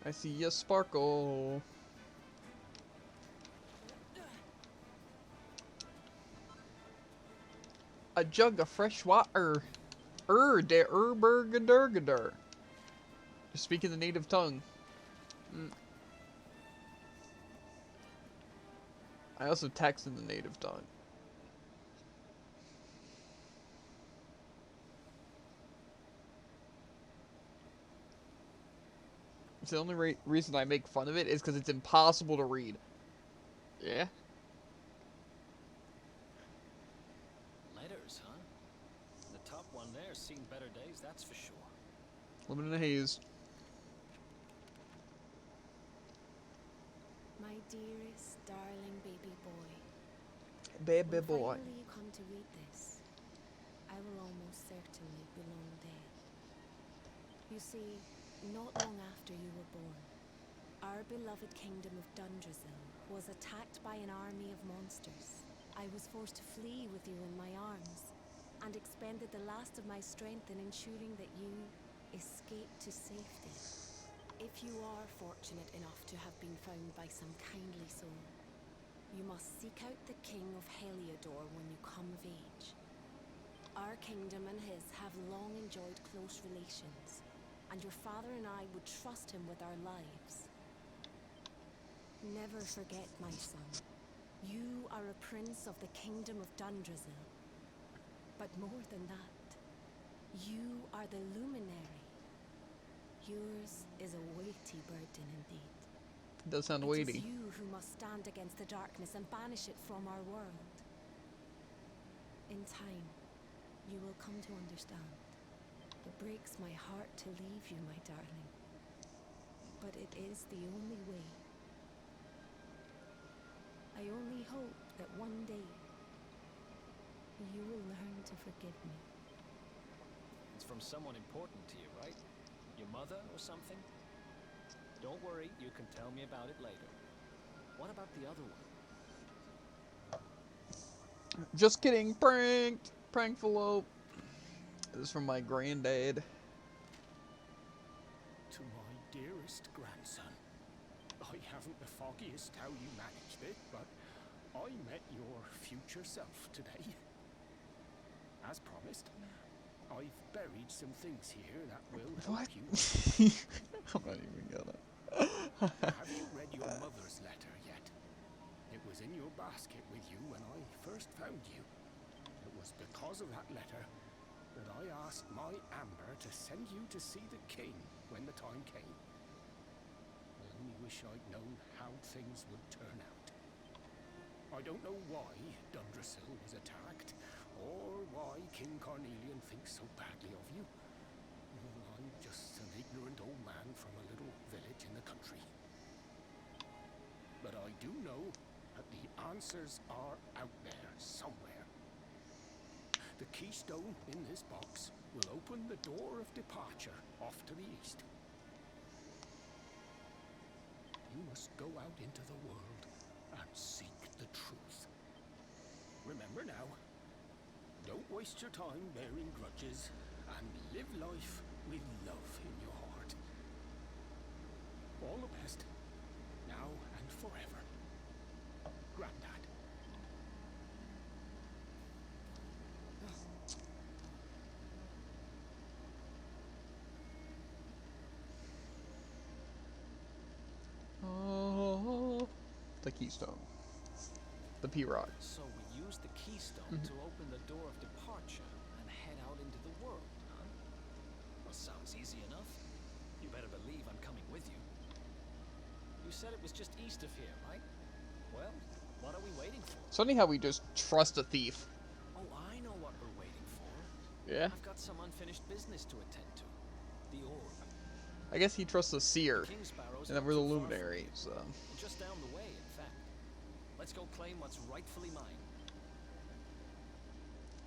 I see a sparkle. A jug of fresh water. De Urbergadurgadur. Speaking the native tongue. I also text in the native tongue. It's the only reason I make fun of it is because it's impossible to read. Yeah. Letters, huh? The top one there's seen better days, that's for sure. Living in a haze. My dearest, darling baby boy. Baby When boy. finally you come to read this, I will almost certainly be long dead. You see, not long after you were born, our beloved kingdom of Dundrasil was attacked by an army of monsters. I was forced to flee with you in my arms, and expended the last of my strength in ensuring that you escaped to safety. If you are fortunate enough to have been found by some kindly soul, you must seek out the king of Heliodor when you come of age. Our kingdom and his have long enjoyed close relations, and your father and I would trust him with our lives. Never forget, my son, you are a prince of the kingdom of Dundrasil. But more than that, you are the luminary. Yours is a weighty burden indeed. It does sound It weighty. is you who must stand against the darkness and banish it from our world. In time, you will come to understand. It breaks my heart to leave you, my darling. But it is the only way. I only hope that one day you will learn to forgive me. It's from someone important to you, right? Your mother or something? Don't worry, you can tell me about it later. What about the other one? Just kidding. Pranked. Prankfalope. This is from my granddad. To my dearest grandson, I haven't the foggiest how you managed it, but I met your future self today. As promised, I've buried some things here that will help What? you. I'm not even gonna. Have you read your mother's letter yet? It was in your basket with you when I first found you. It was because of that letter that I asked my Amber to send you to see the king when the time came. I only wish I'd known how things would turn out. I don't know why Dundrasil was attacked, or why King Carnelian thinks so badly of you. I'm just an ignorant old man from a little village in the country. But I do know that the answers are out there somewhere. The keystone in this box will open the door of departure off to the east. You must go out into the world and seek the truth. Remember now, don't waste your time bearing grudges, and live life with love in your heart. All the best, now and forever. Granddad. Oh, the keystone. The P-Rock. So we use the keystone to open the door of departure and head out into the world, huh? Well, sounds easy enough. You better believe I'm coming with you. You said it was just east of here, right? Well, what are we waiting for? It's funny how we just trust a thief. Oh, I know what we're waiting for. Yeah. I've got some unfinished business to attend to. The orb. I guess he trusts a seer, King Sparrow's and that not we're the too far from luminary, here. so... Just down the way, in fact. Let's go claim what's rightfully mine.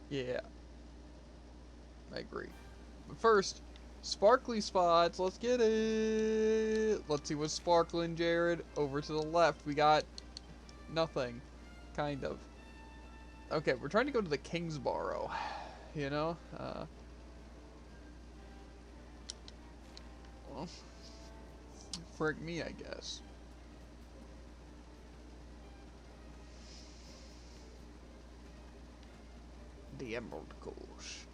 Yeah. I agree. But first, sparkly spots. Let's get it. Let's see what's sparkling, Jared. Over to the left, we got nothing. Kind of. Okay, we're trying to go to the Kingsborough. You know? Well, frick me, I guess. The Emerald Coast.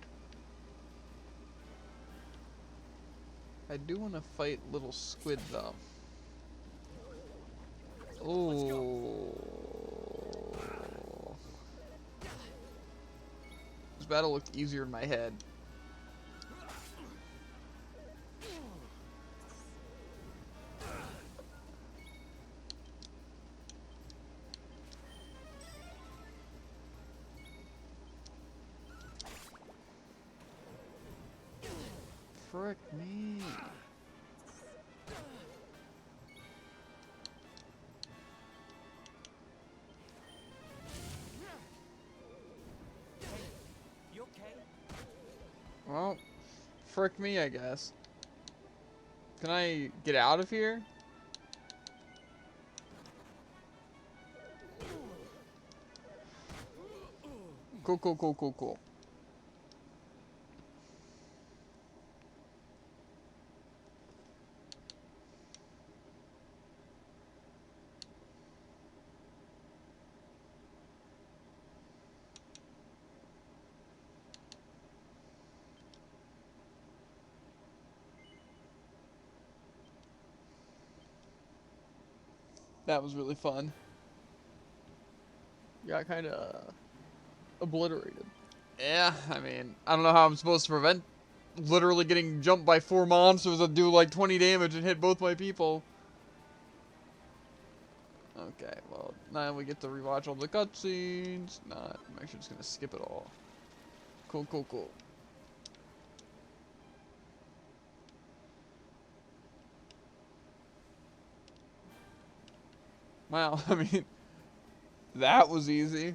I do want to fight little squid though. Oh. This battle looked easier in my head. Frick me. You okay? Well, frick me, I guess. Can I get out of here? Cool, cool, cool, cool, cool. That was really fun. Got kind of obliterated. Yeah, I mean, I don't know how I'm supposed to prevent literally getting jumped by 4 monsters that do like 20 damage and hit both my people. Okay, well, now we get to rewatch all the cutscenes. Nah, I'm actually just gonna skip it all. Cool, cool, cool. Wow, I mean, that was easy.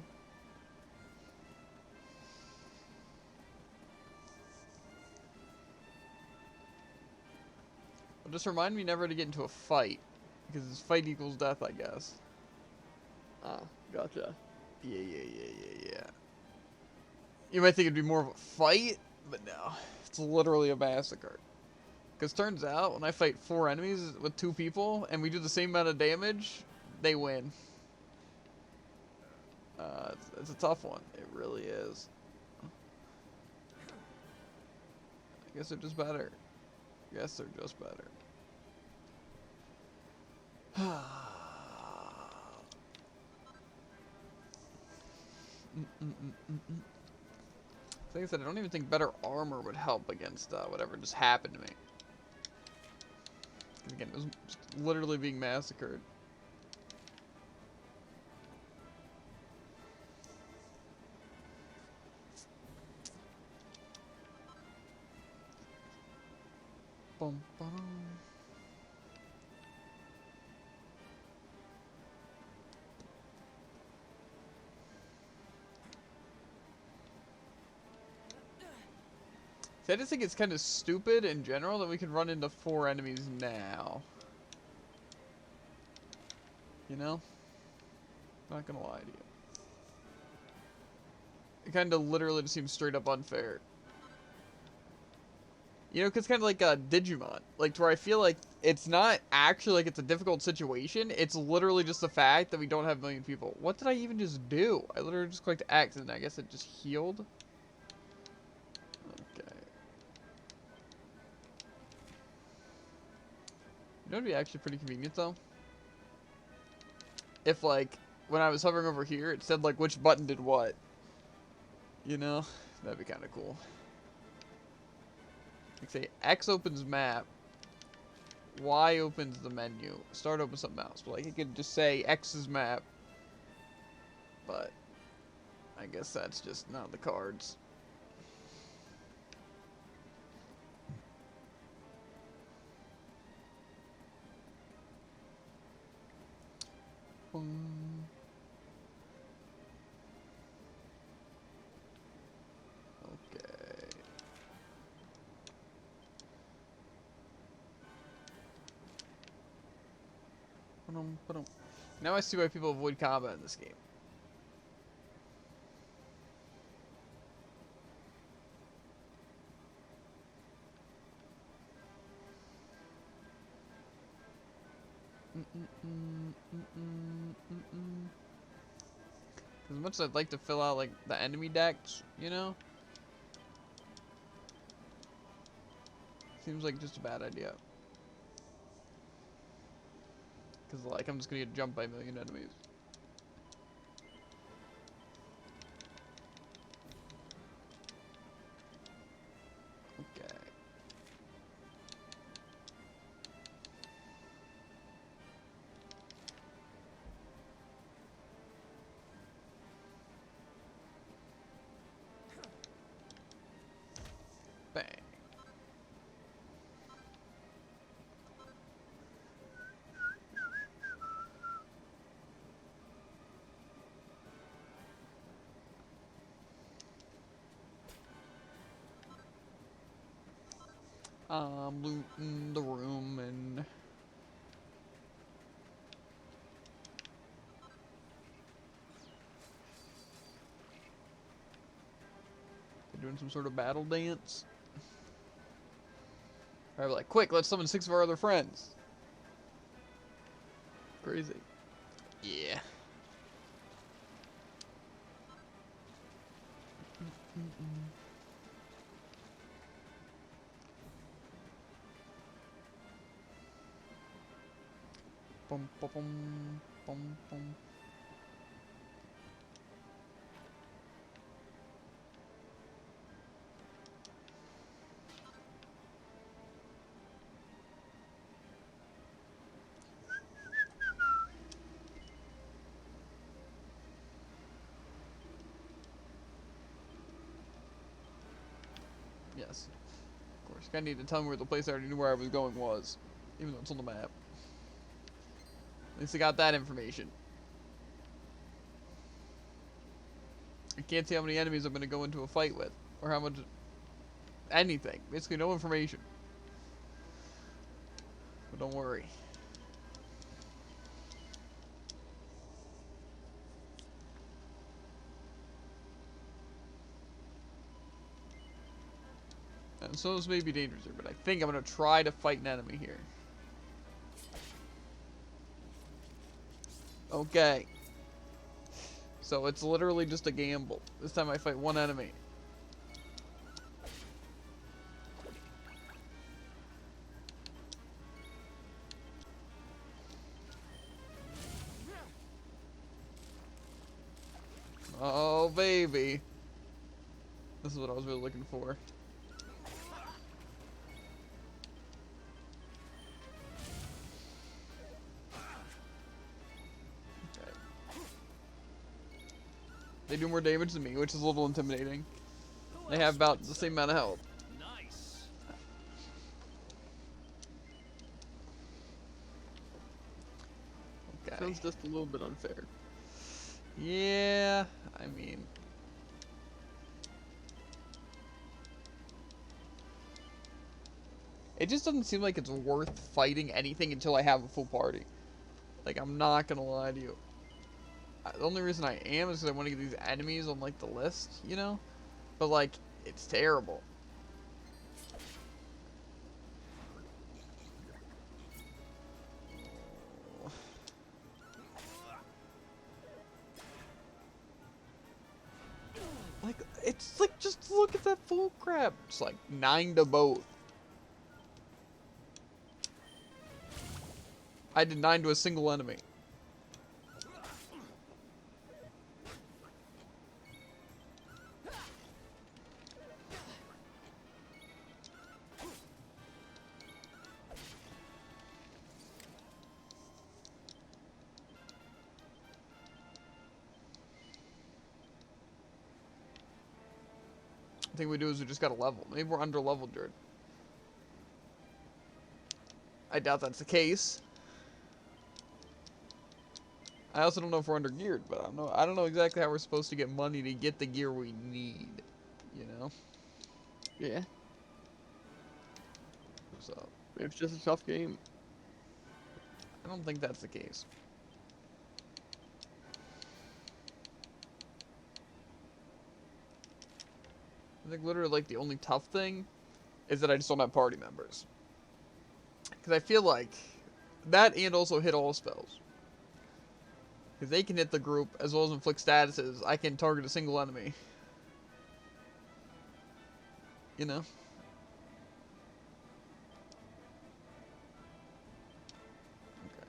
Well, just remind me never to get into a fight, because fight equals death, I guess. Ah, gotcha. Yeah. You might think it'd be more of a fight, but no. It's literally a massacre. Because turns out, when I fight 4 enemies with 2 people, and we do the same amount of damage, they win. It's a tough one. It really is. I guess they're just better. I guess they're just better. Like I said, I don't even think better armor would help against whatever just happened to me. Again, it was just literally being massacred. Bum, bum. See, I just think it's kind of stupid in general that we can run into 4 enemies now. You know? Not gonna lie to you. It kind of literally just seems straight up unfair. You know, because kind of like Digimon. Like, to where I feel like it's not actually like it's a difficult situation. It's literally just the fact that we don't have a million people. What did I even just do? I literally just clicked X and I guess it just healed. Okay. You know what would be actually pretty convenient, though? If, like, when I was hovering over here, it said, like, which button did what. You know? That'd be kind of cool. Like, say, X opens map. Y opens the menu. Start opens something else. But, like, it could just say X is map. But I guess that's just not the cards. Okay. Now I see why people avoid combat in this game. As much as I'd like to fill out like the enemy decks, you know, seems like just a bad idea. Because like I'm just gonna get jumped by a million enemies. Okay. Bang. Looting the room and they're doing some sort of battle dance. Or like, quick, let's summon 6 of our other friends. Crazy. Yeah. Bum, bum, bum, bum, bum. Yes. Of course. I need to tell me where the place I already knew where I was going was. Even though it's on the map. At least I got that information. I can't see how many enemies I'm going to go into a fight with. Or how much... anything. Basically no information. But don't worry. And so this may be dangerous here, but I think I'm going to try to fight an enemy here. Okay. So it's literally just a gamble. This time I fight one enemy. Oh, baby. This is what I was really looking for. Okay. They do more damage than me, which is a little intimidating. They have about the same amount of health. Nice. Okay. Sounds just a little bit unfair. Yeah, I mean... It just doesn't seem like it's worth fighting anything until I have a full party. Like, I'm not gonna lie to you. The only reason I am is because I want to get these enemies on, like, the list, you know? But, like, it's terrible. Like, it's like, just look at that full crap. It's like 9 to both. I did 9 to a single enemy. The thing we do is we just gotta level. Maybe we're under leveled, dude. I doubt that's the case. I also don't know if we're under geared, but I don't know exactly how we're supposed to get money to get the gear we need. You know? Yeah. So It's just a tough game. I don't think that's the case. I think literally like the only tough thing is that I just don't have party members. Because I feel like that and also hit all spells. Because they can hit the group as well as inflict statuses. I can target a single enemy. You know? Okay.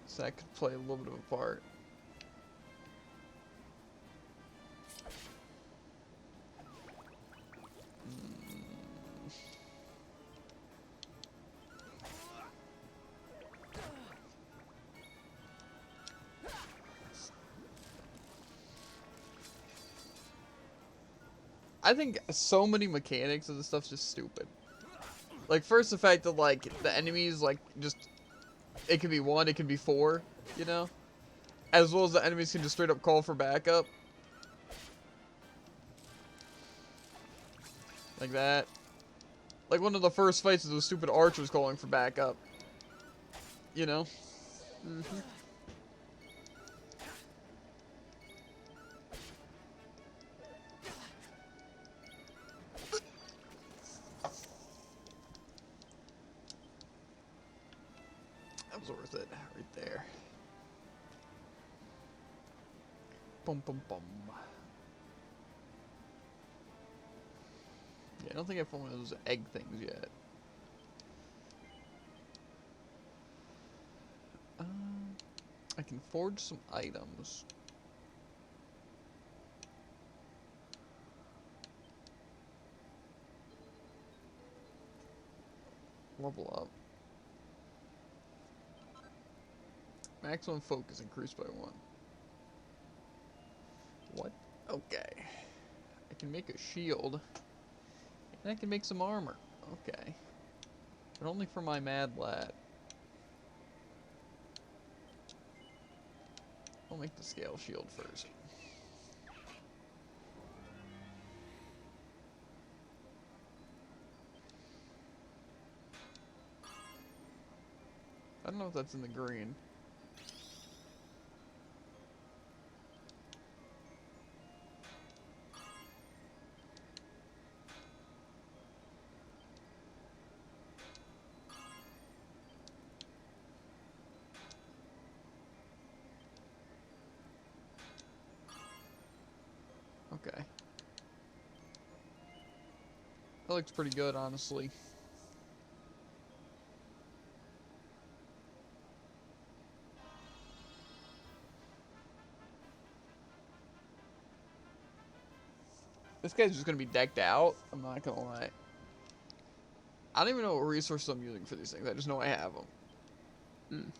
So that could play a little bit of a part. I think so many mechanics of this stuff's just stupid. Like, first the fact that, like, the enemies, like, just... It could be 1, it could be 4, you know? As well as the enemies can just straight up call for backup. Like that. Like, one of the first fights is those stupid archers calling for backup. You know? Mm-hmm. That was worth it, right there. Boom, boom, boom. Yeah, I don't think I found one of those egg things yet. I can forge some items. Level up. Maximum focus increased by 1. What? Okay. I can make a shield. And I can make some armor. Okay. But only for my mad lad. I'll make the scale shield first. I don't know if that's in the green. Okay. That looks pretty good, honestly. This guy's just gonna be decked out. I'm not gonna lie. I don't even know what resources I'm using for these things. I just know I have them.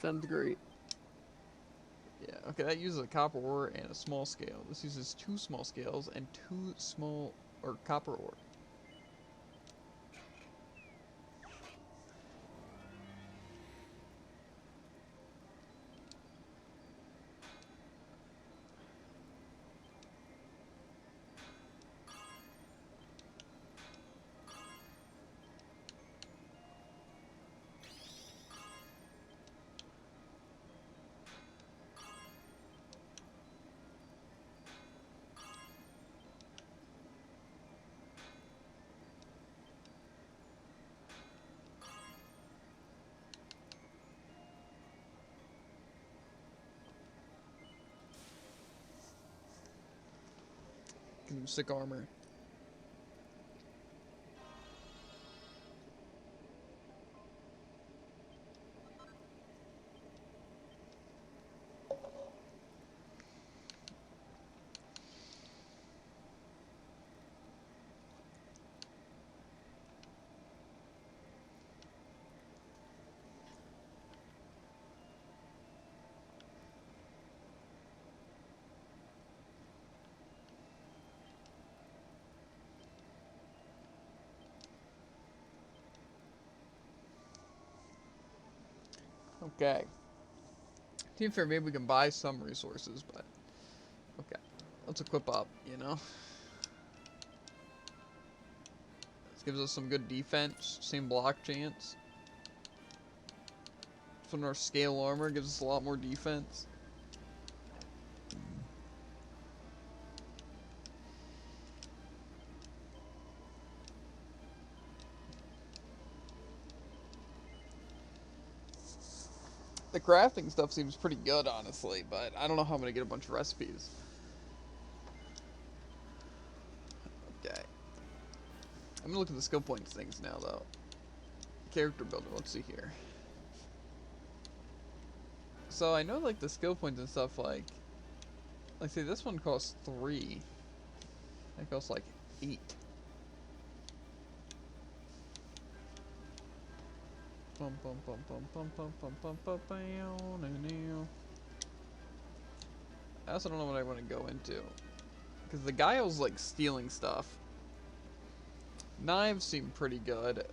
Sounds great. Yeah, okay, that uses a copper ore and a small scale. This uses 2 small scales and 2 small, or copper ore. Can use sick armor. Okay. To be fair, maybe we can buy some resources, but okay. Let's equip up, you know? This gives us some good defense, same block chance. From our scale armor gives us a lot more defense. The crafting stuff seems pretty good, honestly, but I don't know how I'm gonna get a bunch of recipes. Okay. I'm gonna look at the skill points things now, though. Character builder, let's see here. So I know, like, the skill points and stuff, like say this one costs 3. That costs like 8. Bum bum bum bum bum bum bum bum bum bum. I also don't know what I want to go into, because the Guile's like stealing stuff. Knives seem pretty good.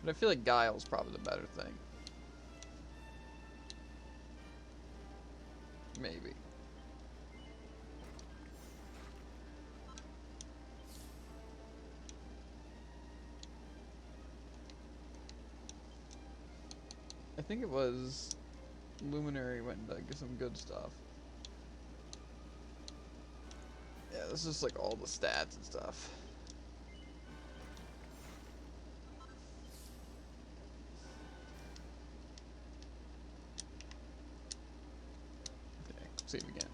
But I feel like Guile's probably the better thing. Maybe. I think it was Luminary went and dug some good stuff. Yeah, this is like all the stats and stuff. Okay, save again.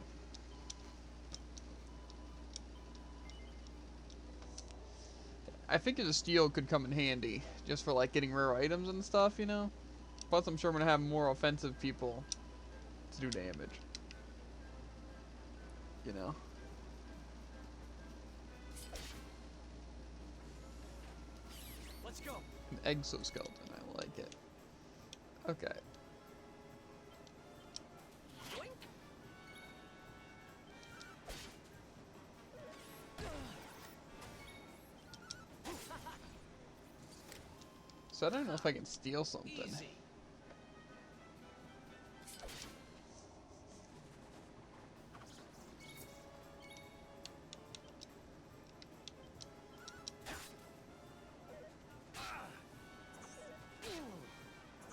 I figured the steel could come in handy, just for like getting rare items and stuff, you know? Plus I'm sure I'm gonna have more offensive people to do damage. You know? Let's go. An exoskeleton, I like it. Okay. So I don't know if I can steal something. Easy.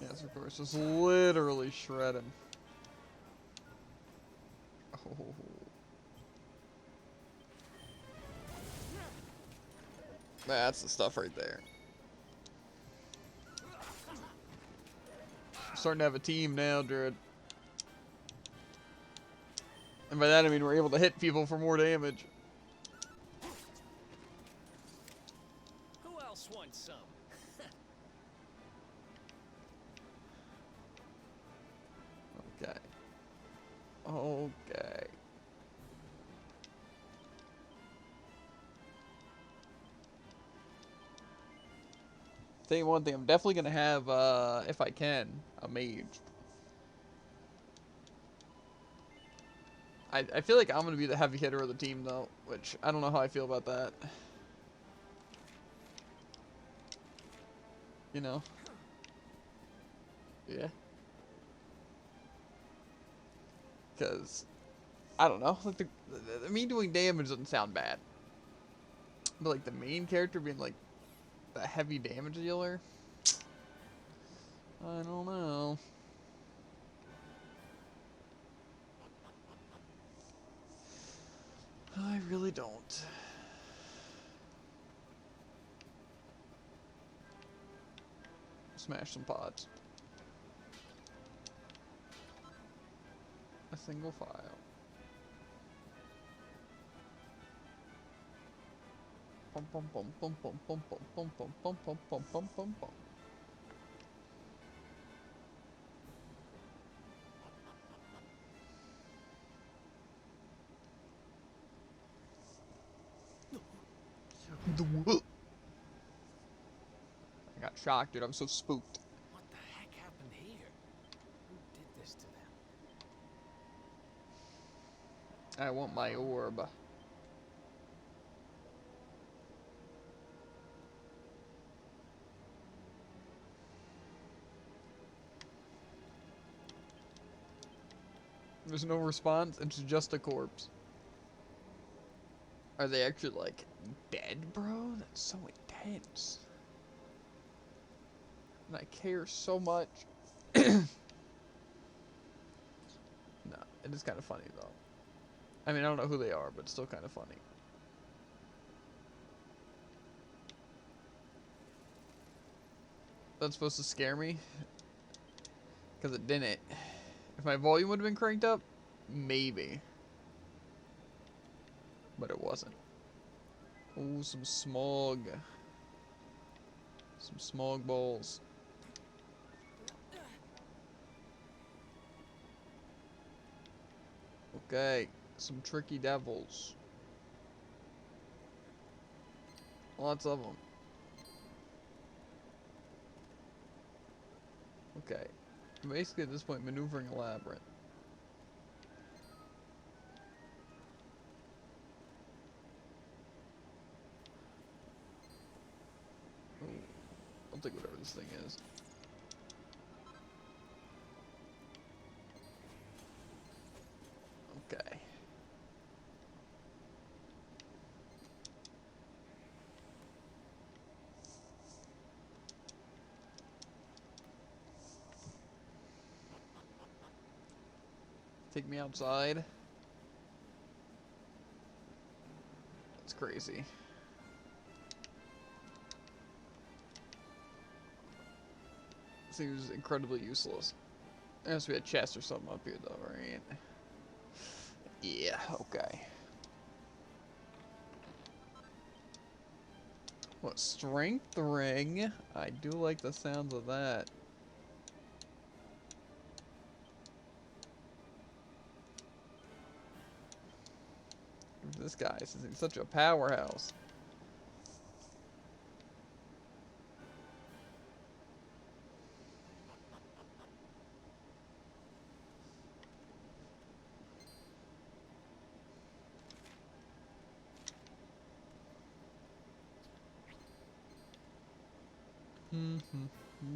Yes, of course. Just literally shred him. Oh. That's the stuff right there. starting to have a team now, Druid. And by that I mean we're able to hit people for more damage. Who else wants some? Okay. Okay. Tell you one thing, I'm definitely gonna have, if I can, a mage. I feel like I'm gonna be the heavy hitter of the team though, which I don't know how I feel about that. You know? Yeah. Because, I don't know, like me doing damage doesn't sound bad. But like the main character being like the heavy damage dealer, I don't know. I really don't. Smash some pods. A single file. Pum pum pum pum pum pum pum pum pum pum pum pum pum pum pum. I got shocked, dude. I'm so spooked. What the heck happened here? Who did this to them? I want my orb. There's no response. It's just a corpse. Are they actually like dead, bro? That's so intense. And I care so much. No, it is kind of funny though. I mean, I don't know who they are, but it's still kind of funny. That's supposed to scare me? Because it didn't. If my volume would have been cranked up, maybe. But it wasn't. Ooh, some smog. Some smog balls. Okay, some tricky devils. Lots of them. Okay. Basically at this point, maneuvering a labyrinth. Ooh, I'll take whatever this thing is. Okay. Take me outside. That's crazy. Seems incredibly useless. There has to be a chest or something up here though, right? Yeah, okay. What, strength ring? I do like the sounds of that. This guy is such a powerhouse.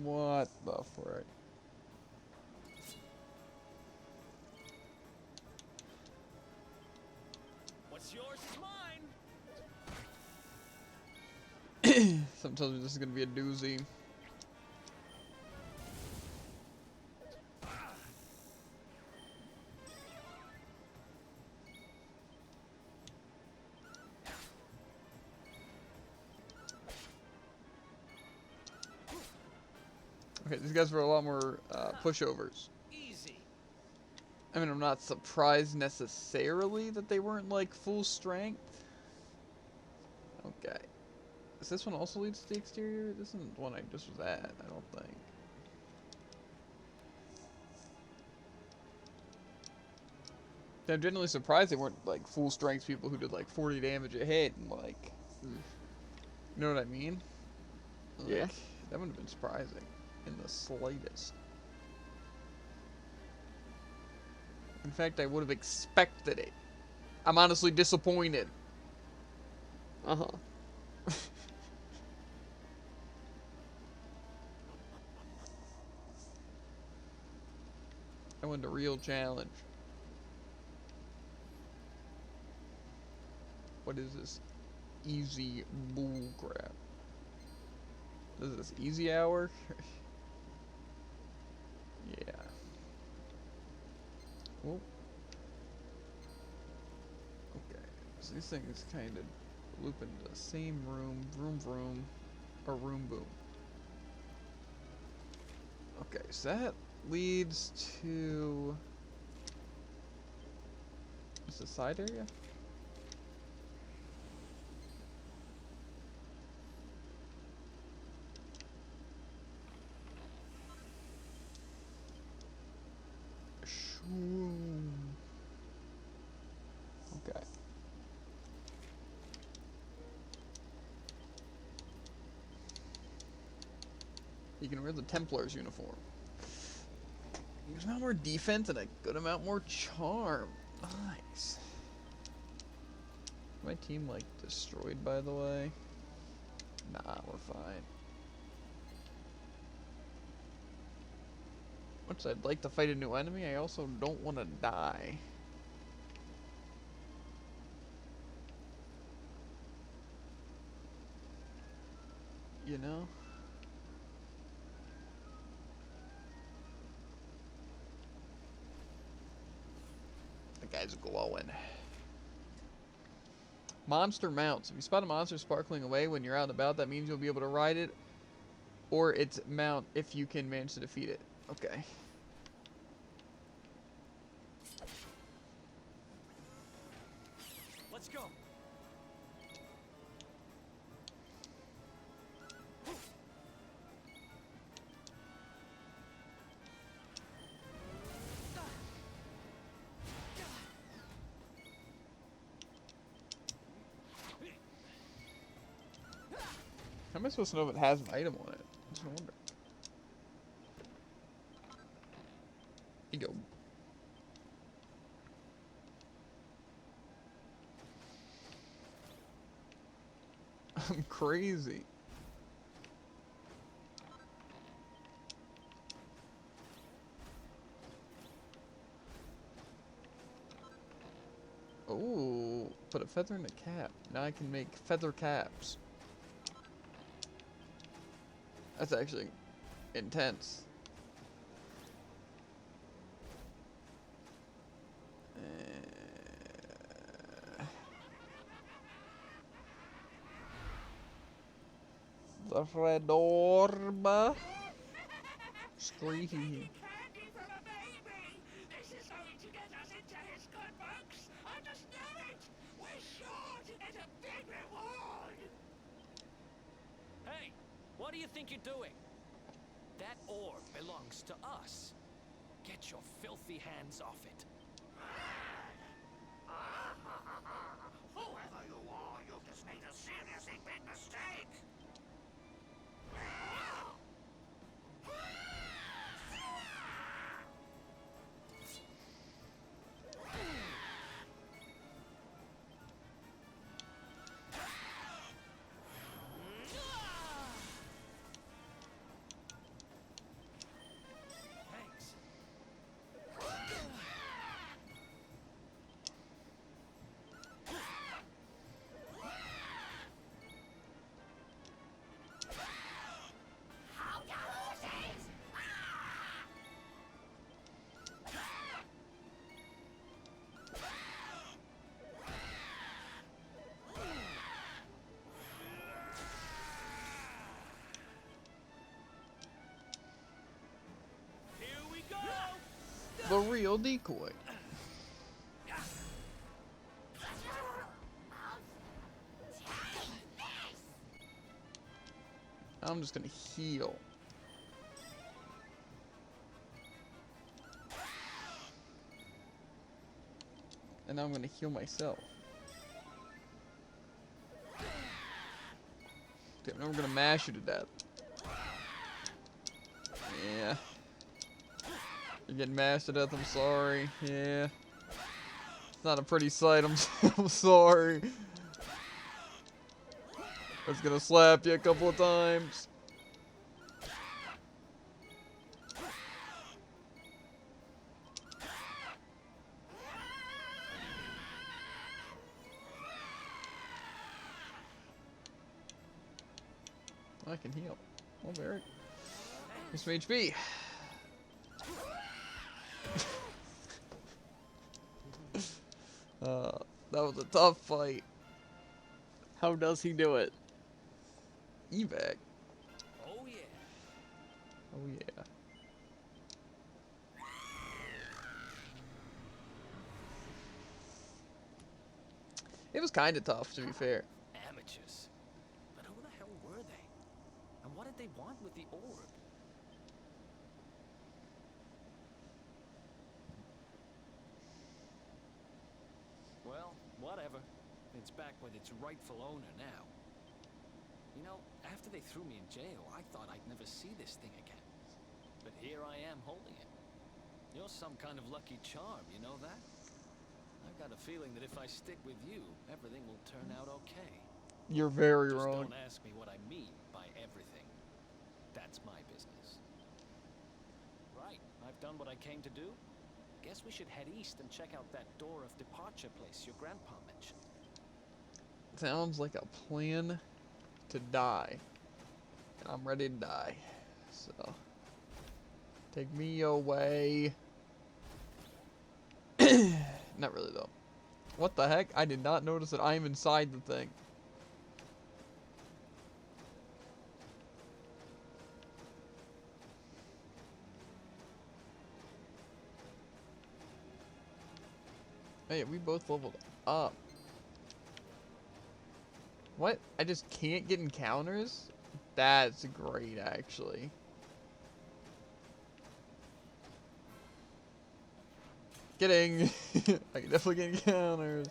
What the frick? What's yours is mine. Something tells me this is gonna be a doozy. Okay, these guys were a lot more pushovers. Easy. I mean, I'm not surprised necessarily that they weren't like full strength. Okay. Does this one also leads to the exterior? This isn't the one I just was at, I don't think. I'm genuinely surprised they weren't like full strength people who did like 40 damage a hit and like, you know what I mean? Like, Yeah. that would have been surprising in the slightest. In fact, I would have expected it. I'm honestly disappointed. Uh-huh. I want a real challenge. What is this? Easy bull crap. Is this easy hour? Yeah. Oh. Okay. So these things kind of loop into the same room, vroom vroom, or room boom. Okay, so that leads to... Is the side area? Shroom. Okay. You can wear the Templar's uniform. There's amount more defense and a good amount more charm. Nice. My team like destroyed, by the way. Nah, we're fine. Much I'd like to fight a new enemy, I also don't want to die. You know? The guy's glowing. Monster mounts. If you spot a monster sparkling away when you're out and about, that means you'll be able to ride it or its mount if you can manage to defeat it. Okay. Let's go. How am I supposed to know if it has an item on it? Just no wonder. Here you go. I'm crazy. Oh, put a feather in a cap. Now I can make feather caps. That's actually intense. The red orb. Scream. Candy from a baby! This is going to get us into his good books! I just know it! We're sure to get a big reward! Hey, what do you think you're doing? That orb belongs to us. Get your filthy hands off it. Whoever you are, you've just made a seriously big mistake! Thanks. The real decoy. I'm just gonna heal. And now I'm gonna heal myself. Okay, now we're gonna mash you to death. Yeah. You're getting mashed to death, I'm sorry. Yeah. It's not a pretty sight, I'm sorry. I was gonna slap you a couple of times. I can heal. Oh, very. Here's some HP. That was a tough fight. How does he do it? Evac. Oh yeah. Oh yeah. It was kind of tough, to be fair. Amateurs. But who the hell were they? And what did they want with the orb? Well, whatever. It's back with its rightful owner now. You know, after they threw me in jail, I thought I'd never see this thing again. But here I am holding it. You're some kind of lucky charm, you know that? I've got a feeling that if I stick with you, everything will turn out okay. You're very Just wrong. don't ask me what I mean by everything. That's my business. Right, I've done what I came to do. Guess we should head east and check out that door of departure place your grandpa mentioned. Sounds like a plan to die. And I'm ready to die. So, take me away. Not really, though. What the heck? I did not notice that I'm inside the thing. Hey, we both leveled up. What? I just can't get encounters? That's great, actually. Kidding. I can definitely get encounters.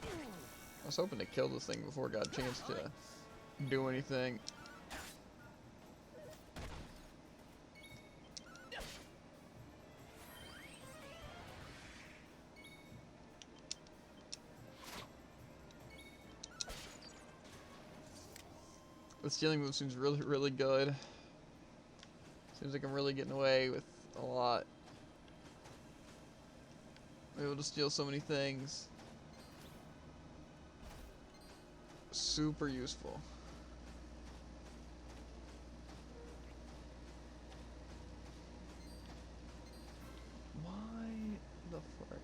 I was hoping to kill this thing before it got a chance to do anything. The stealing move seems really, really good. Seems like I'm really getting away with a lot. I'm able to steal so many things. Super useful. Why the frick?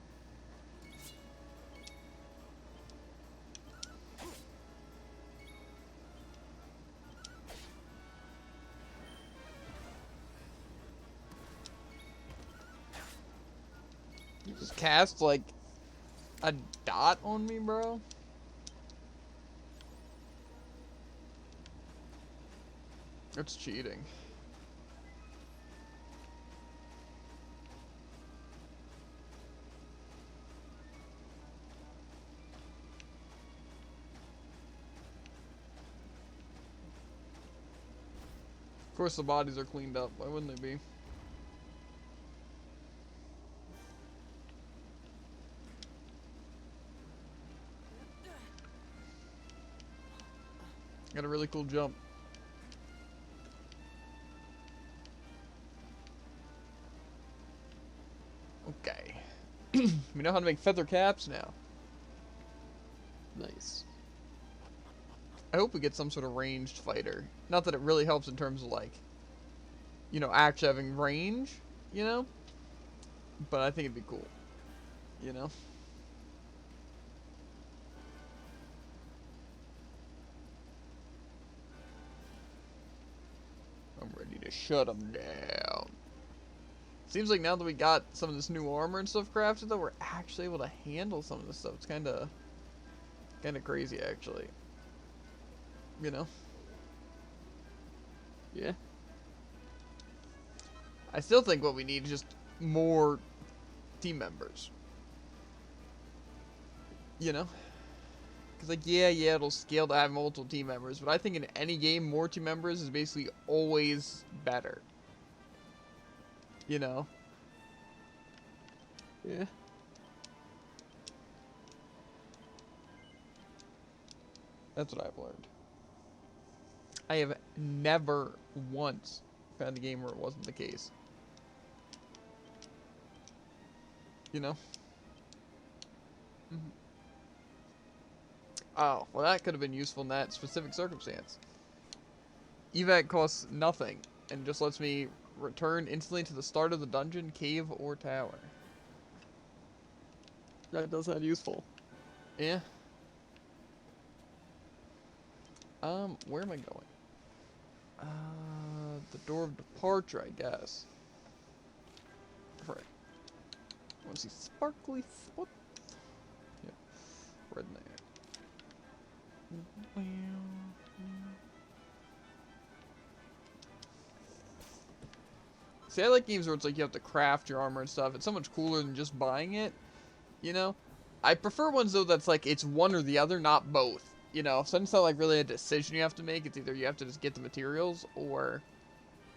You just cast like a dot on me, bro? That's cheating. Of course the bodies are cleaned up. Why wouldn't they be? Got a really cool jump. Okay. We know how to make feather caps now. Nice. I hope we get some sort of ranged fighter. Not that it really helps in terms of like, you know, actually having range, you know? But I think it'd be cool. You know? shut them down. Seems like now that we got some of this new armor and stuff crafted, though, we're actually able to handle some of this stuff. It's kind of crazy, actually. You know? Yeah. I still think what we need is just more team members. You know? Because, like, yeah, it'll scale to have multiple team members, but I think in any game, more team members is basically always better. You know? Yeah. That's what I've learned. I have never once found a game where it wasn't the case. You know? Mhm. Oh, well that could have been useful in that specific circumstance. Evac costs nothing, and just lets me return instantly to the start of the dungeon, cave, or tower. That does sound useful. Yeah. Where am I going? The door of departure, I guess. Right. Want to see sparkly spot? Yep. Right in there. See, I like games where it's like you have to craft your armor and stuff. It's so much cooler than just buying it, you know? I prefer ones, though, that's like it's one or the other, not both. You know, so it's not like really a decision you have to make. It's either you have to just get the materials or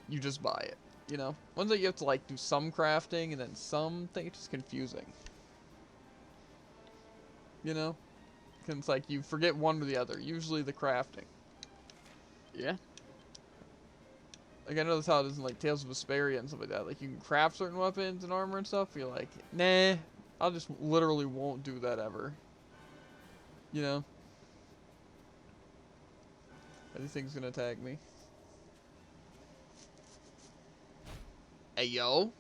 you just buy it. You know, ones that you have to like do some crafting and then some thing. It's just confusing. You know, 'cause it's like you forget one or the other. Usually the crafting. Yeah. Like I know that's how it is in like Tales of Vesperia and stuff like that. Like you can craft certain weapons and armor and stuff. You're like, nah, I'll just literally won't do that ever. You know. Anything's gonna attack me. Hey, yo.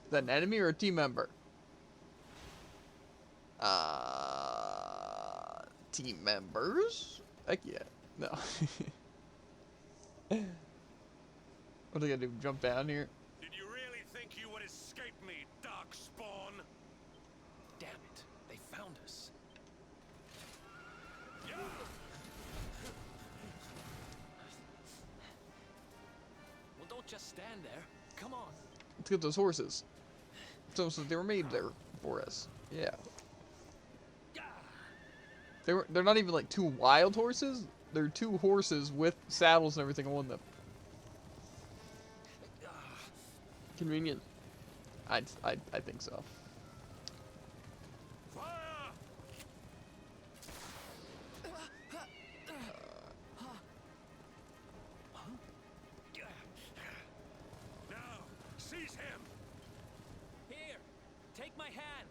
Is that an enemy or a team member? Team members? Heck yeah. No. What are they gonna do? Jump down here? Did you really think you would escape me, Darkspawn? Damn it, they found us. Well, don't just stand there. Come on. Let's get those horses. It's almost like they were made there for us. Yeah. They're not even like two wild horses. They're two horses with saddles and everything on them. Convenient. I think so. Fire! Now, seize him! Here, take my hand.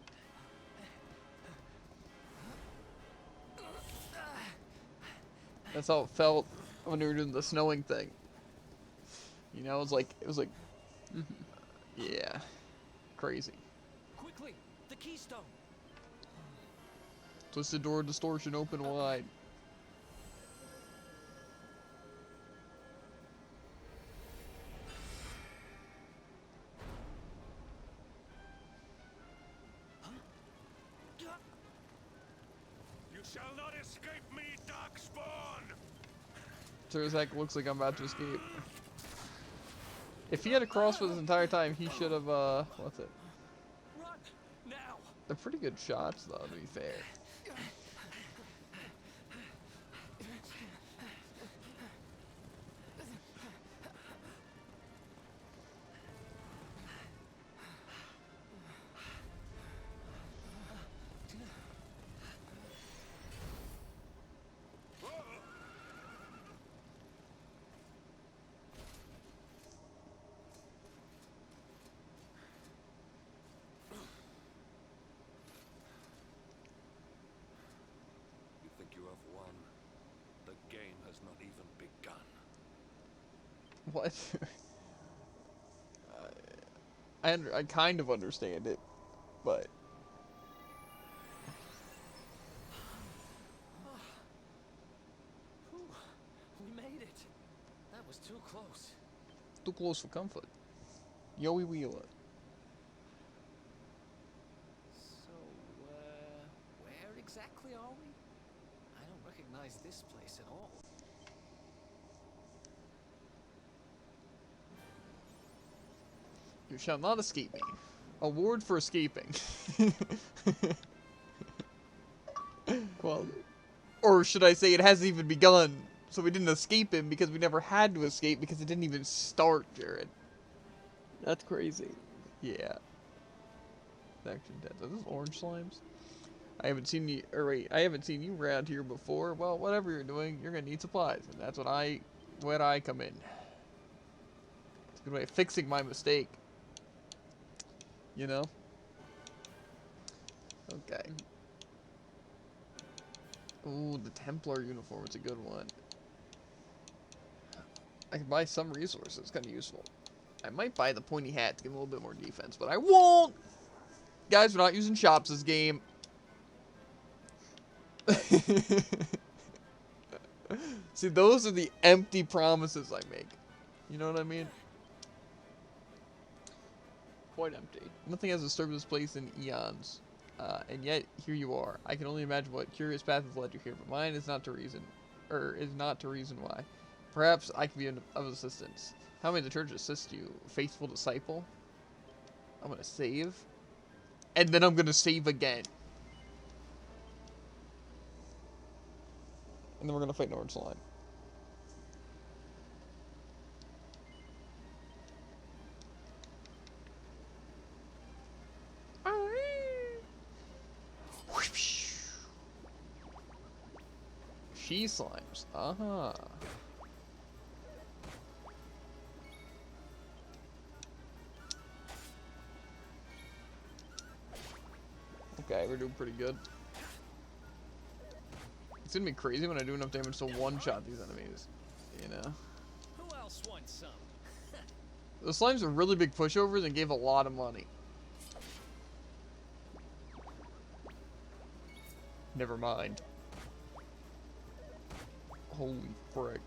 That's how it felt when we were doing the snowing thing. You know, it was like, yeah, crazy. Quickly, the keystone. Twisted door distortion open wide. You shall not escape me, Darkspawn! Turzak looks like I'm about to escape. If he had a crossbow this entire time, he should have, what's it? Run, now. They're pretty good shots, though, to be fair. You think you have won? The game has not even begun. What? I kind of understand it, but We made it. That was too close. too close for comfort. Yoey Wheeler. So, where exactly are we? I don't recognize this place at all. You shall not escape me. Award for escaping. Well, Or should I say it hasn't even begun. So we didn't escape him because we never had to escape because it didn't even start, Jared. that's crazy. Yeah. Action 10. Are those orange slimes? I haven't seen you, or wait, I haven't seen you around here before. Well, whatever you're doing, you're gonna need supplies, and that's when I come in. It's a good way of fixing my mistake. You know? Okay. Ooh, the Templar uniform is a good one. I can buy some resources, kind of useful. I might buy the pointy hat to give a little bit more defense, but I won't! Guys, we're not using shops this game. See, those are the empty promises I make. You know what I mean? Quite empty. Nothing has disturbed this place in eons. And yet, here you are. I can only imagine what curious path has led you here, but mine is not to reason, why. Perhaps I can be of assistance. How may the church assist you? Faithful disciple? I'm gonna save. And then I'm gonna save again. And then we're gonna fight an orange slime. She slimes. Uh-huh. Okay, we're doing pretty good. It's gonna be crazy when I do enough damage to one-shot these enemies. You know? Who else wants some? The slimes are really big pushovers and gave a lot of money. Never mind. Holy frick.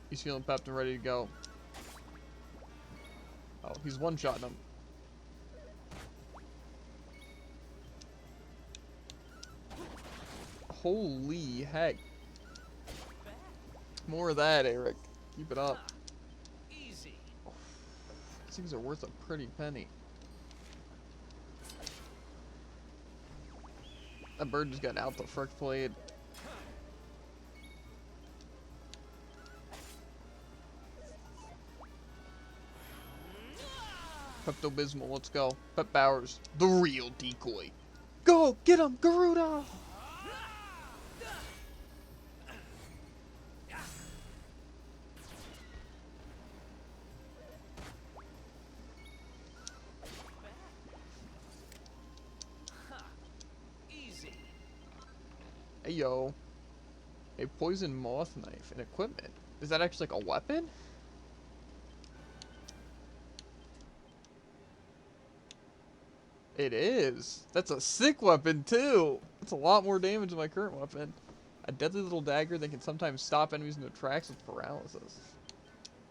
He's feeling pepped and ready to go. Oh, he's one-shotting him. Holy heck. More of that, Eric. Keep it up. Easy. These things are worth a pretty penny. That bird just got out the frick blade. Pepto-Bismol, let's go. Pep Bowers, the real decoy. Go, get him, Garuda! Easy. Hey, yo. A poison moth knife and equipment. Is that actually like a weapon? It is. That's a sick weapon, too. That's a lot more damage than my current weapon. A deadly little dagger that can sometimes stop enemies in their tracks with paralysis.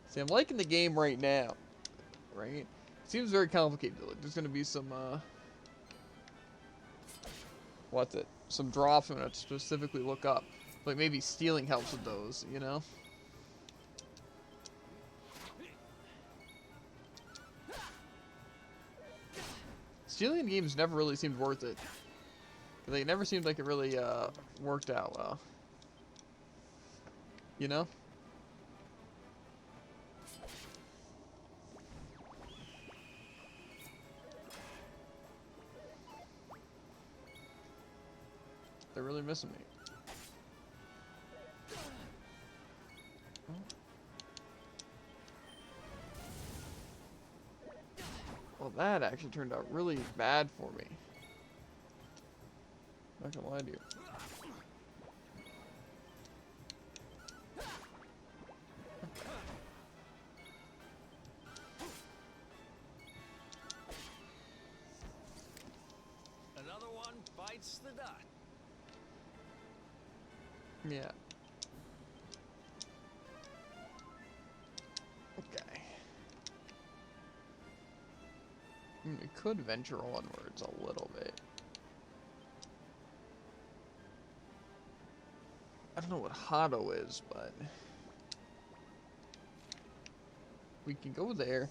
See, I'm liking the game right now. Right? It seems very complicated. Like, there's going to be some, what's it? Some drops I'm going to specifically look up. Like, maybe stealing helps with those, you know? Stealing in games never really seemed worth it. Like, it never seemed like it really worked out well. You know? They're really missing me. Well, that actually turned out really bad for me. Not gonna lie to you. Another one bites the dust. Yeah. I mean, we could venture onwards a little bit. I don't know what Hado is, but we can go there.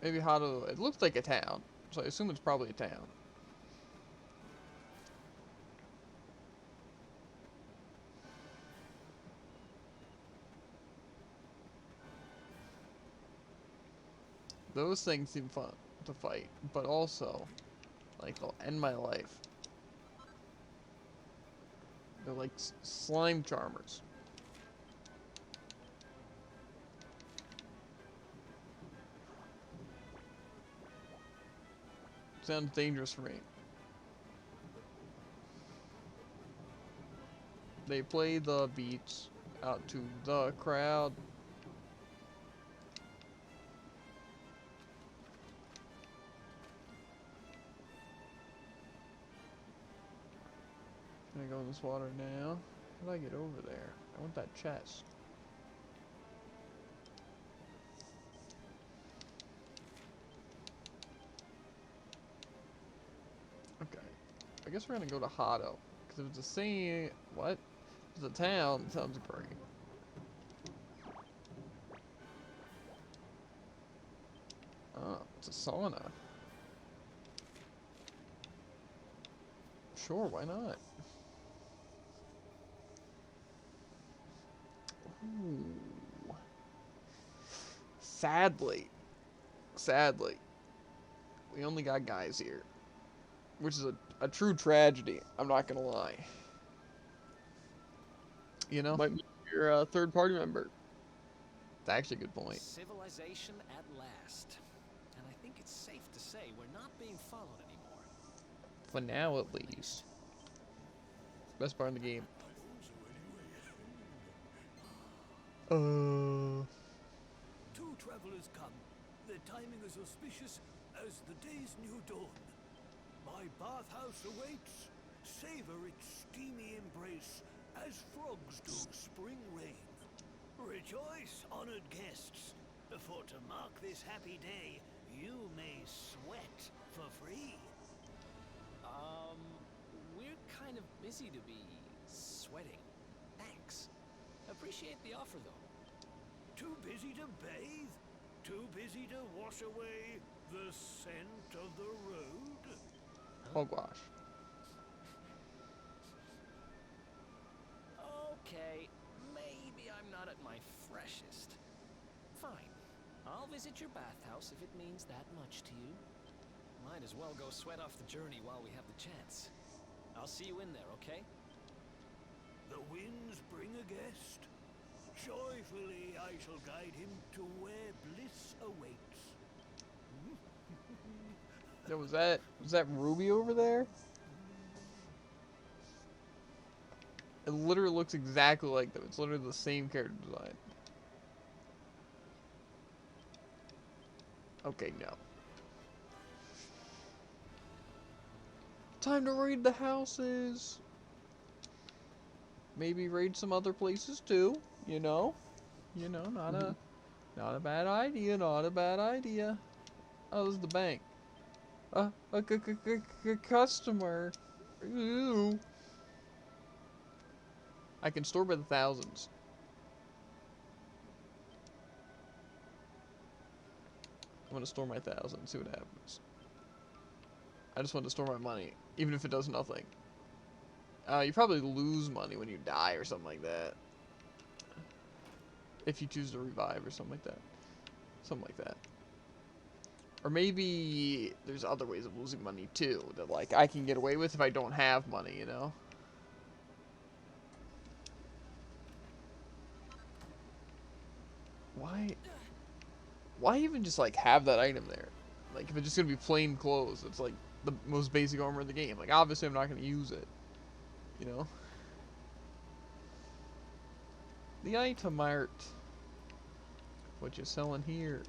Maybe Hado, it looks like a town, so I assume it's probably a town. Those things seem fun to fight, but also, like, they'll end my life. They're like slime charmers. Sounds dangerous for me. They play the beats out to the crowd. Can I go in this water now? How do I get over there? I want that chest. Okay. I guess we're gonna go to Hado. Because if it's a scene, what? If it's a town, it sounds great. Oh, it's a sauna. Sure, why not? Ooh. Sadly, we only got guys here. Which is a true tragedy, I'm not gonna lie. You know? Might be your third party member. That's actually a good point. Civilization at last. And I think it's safe to say we're not being followed anymore. For now, at least. Best part in the game. Two travelers come. Their timing is auspicious as the day's new dawn. My bathhouse awaits. Savor its steamy embrace as frogs do spring rain. Rejoice, honored guests, for to mark this happy day, you may sweat for free. We're kind of busy to be sweating. Thanks. Appreciate the offer, though. Too busy to bathe? Too busy to wash away the scent of the road? Oh gosh. Okay, maybe I'm not at my freshest. Fine. I'll visit your bathhouse if it means that much to you. Might as well go sweat off the journey while we have the chance. I'll see you in there, okay? The winds bring a guest. Joyfully I shall guide him to where bliss awaits. Yo, was that Ruby over there? It literally looks exactly like them. It's literally the same character design. Okay, no. Time to raid the houses. Maybe raid some other places too. You know, not a bad idea. Not a bad idea. Oh, this is the bank. A customer. Ooh. I can store by the thousands. I'm gonna store my thousands. See what happens. I just want to store my money, even if it does nothing. You probably lose money when you die or something like that. If you choose to revive or something like that. Something like that. Or maybe there's other ways of losing money too that like I can get away with if I don't have money, you know? Why even just like have that item there? Like if it's just gonna be plain clothes, it's like the most basic armor in the game. Like obviously I'm not gonna use it. You know? The item art. What you selling here?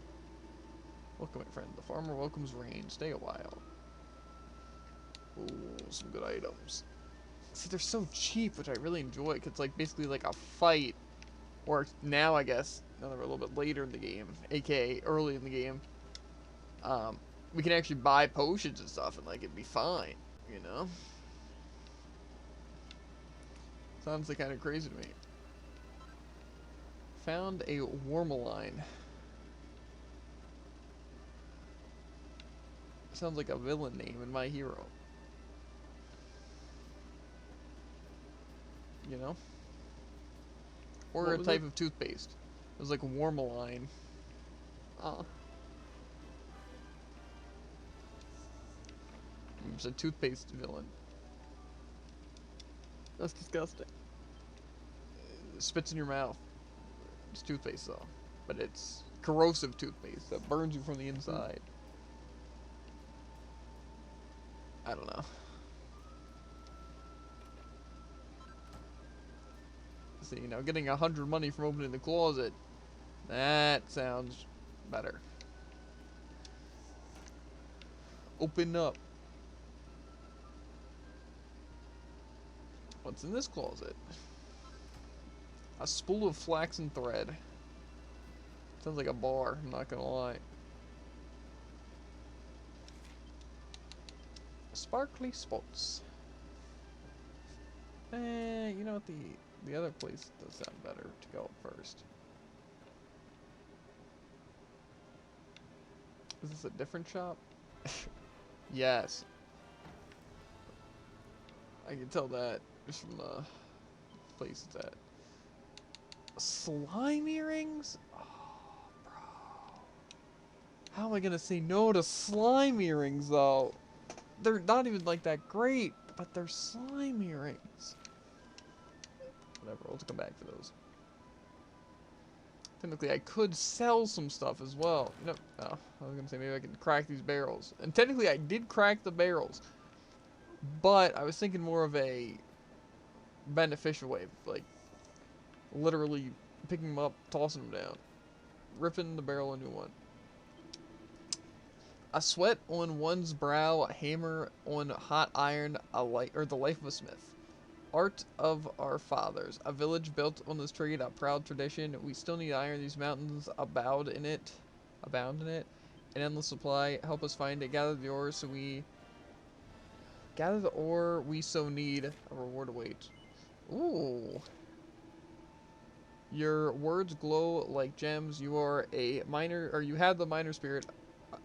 Welcome, my friend. The farmer welcomes rain. Stay a while. Ooh, some good items. See, they're so cheap, which I really enjoy. Cause it's like basically like a fight Or now, I guess, now that we're a little bit later in the game, aka early in the game, we can actually buy potions and stuff and, like, it'd be fine, you know? Sounds like kind of crazy to me. Found a Wormaline. Sounds like a villain name in My Hero. You know? Or What a was type it? of toothpaste. It was like Wormaline. Oh, It's a toothpaste villain. that's disgusting. It spits in your mouth. It's toothpaste though. But it's corrosive toothpaste that burns you from the inside. I don't know. See, now getting 100 money from opening the closet, that sounds better. Open up. What's in this closet? A spool of flaxen thread. Sounds like a bar, I'm not gonna lie. Sparkly spots. You know what, the other place does sound better to go first. Is this a different shop? Yes. I can tell that just from the place it's at. Slime earrings? Oh, bro. How am I gonna say no to slime earrings, though? They're not even, like, that great, but they're slime earrings. Whatever, we'll have to come back for those. Technically, I could sell some stuff as well. You know, oh, I was gonna say maybe I could crack these barrels. And technically, I did crack the barrels. But I was thinking more of a beneficial way, like literally picking them up, tossing them down, ripping the barrel a new one. A sweat on one's brow, a hammer on hot iron, a light or the life of a smith. Art of our fathers, a village built on this trade, a proud tradition. We still need iron. These mountains abound in it, an endless supply. Help us find it. Gather the ore so we so need. A reward awaits. Ooh. Your words glow like gems. You are a miner, or you have the miner spirit,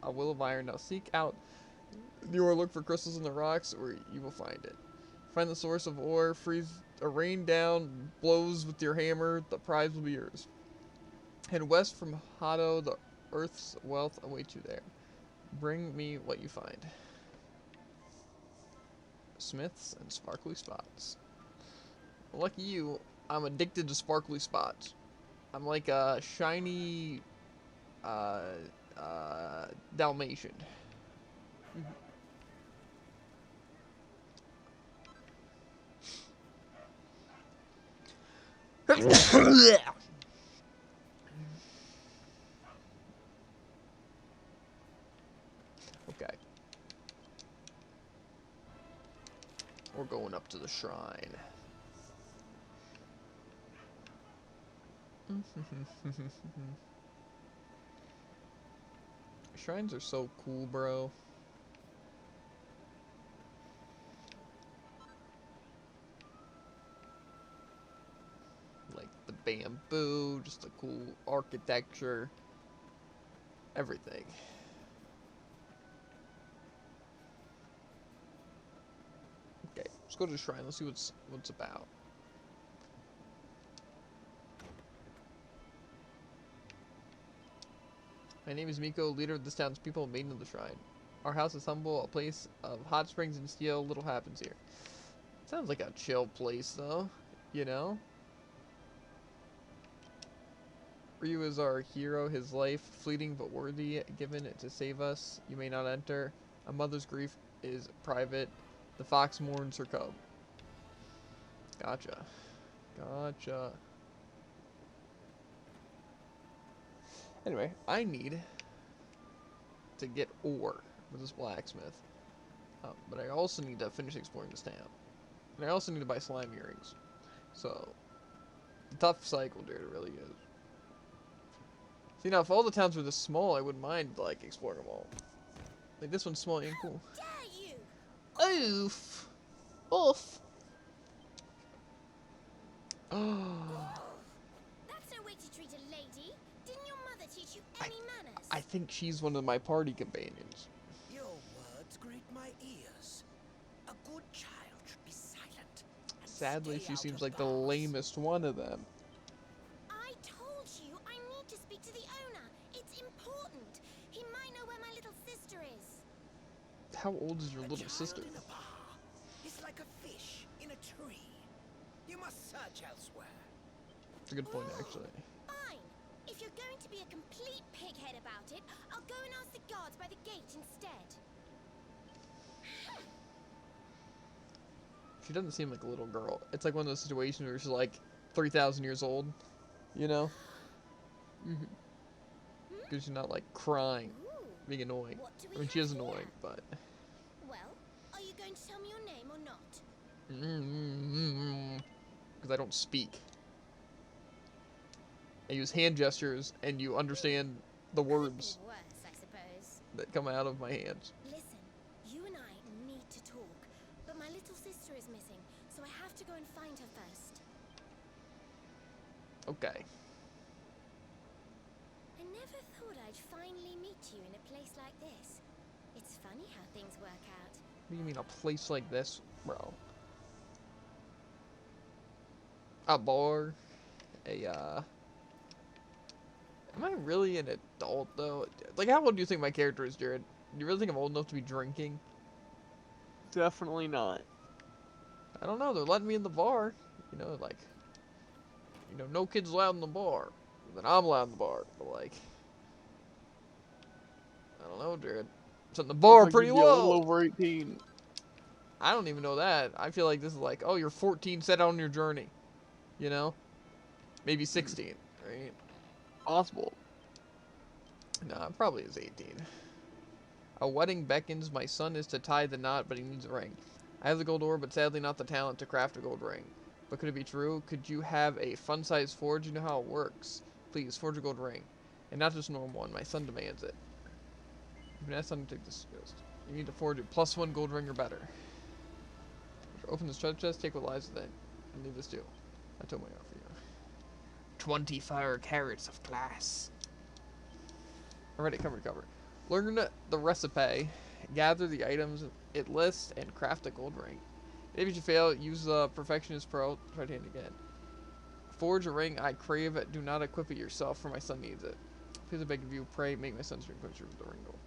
a will of iron. Now seek out the ore, look for crystals in the rocks, or you will find it. Find the source of ore, freeze a rain down, blows with your hammer, the prize will be yours. Head west from Hado, the earth's wealth awaits you there. Bring me what you find. Smiths and sparkly spots. Lucky you, I'm addicted to sparkly spots. I'm like a shiny Dalmatian. Okay. We're going up to the shrine. Shrines are so cool, bro. Like the bamboo, just the cool architecture, everything. Okay, let's go to the shrine. Let's see what's about. My name is Miko, leader of this town's people, maiden of the shrine. Our house is humble, a place of hot springs and steel. Little happens here. Sounds like a chill place, though. You know? Ryu is our hero, his life, fleeting but worthy, given to save us. You may not enter. A mother's grief is private. The fox mourns her cub. Gotcha. Gotcha. Anyway, I need to get ore with this blacksmith. But I also need to finish exploring this town. And I also need to buy slime earrings. So, Tough cycle, dude. It really is. See, now if all the towns were this small, I wouldn't mind like exploring them all. Like this one's small and cool. Dare you? Oof. Oof. Oh. That's no way to treat a lady. Didn't your mother teach you any manners? I think she's one of my party companions. Your words grate my ears. A good child should be silent. And Sadly, stay she out seems of like the bars. lamest one of them. I told you I need to speak to the owner. It's important. He might know where my little sister is. How old is your A little child sister? in a bar is like a fish in a tree. You must search elsewhere. That's a good point, actually. Fine. If you're going to be a complete pighead about it, I'll go and ask the guards by the gate instead. She doesn't seem like a little girl. It's like one of those situations where she's like 3,000 years old, you know? Because she's not like crying, Ooh. being annoying. What do we I mean, she is have here? annoying, but. Well, are you going to tell me your name or not? Because I don't speak. I use hand gestures, and you understand the words Worse, I suppose. that come out of my hands. Listen, you and I need to talk, but my little sister is missing, so I have to go and find her first. Okay. I never thought I'd finally meet you in a place like this. It's funny how things work out. What do you mean, a place like this, bro? A bar? Am I really an adult, though? Like, how old do you think my character is, Jared? Do you really think I'm old enough to be drinking? Definitely not. I don't know. They're letting me in the bar. You know, like, no kids allowed in the bar. Then I'm allowed in the bar. But, like, I don't know, Jared. It's in the bar Looks like pretty you'd be a little low. over 18. I don't even know that. I feel like this is like, oh, you're 14, set out on your journey. You know? Maybe 16, right? Possible. Nah, probably is 18. A wedding beckons. My son is to tie the knot, but he needs a ring. I have the gold ore, but sadly not the talent to craft a gold ring. But could it be true? Could you have a fun-sized forge? You know how it works. Please, forge a gold ring. And not just a normal one. My son demands it. You can ask son to take this ghost. You need to forge a +1 gold ring or better. Open this treasure chest, take what lies within. And leave this too. I told my offer you. 24 carats of glass. Alright, cover. Learn the recipe, gather the items it lists, and craft a gold ring. If you fail, use the Perfectionist Pearl. Try to hand again. Forge a ring I crave. Do not equip it yourself, for my son needs it. Please, I beg of you, pray, make my son's ring picture with the ring gold.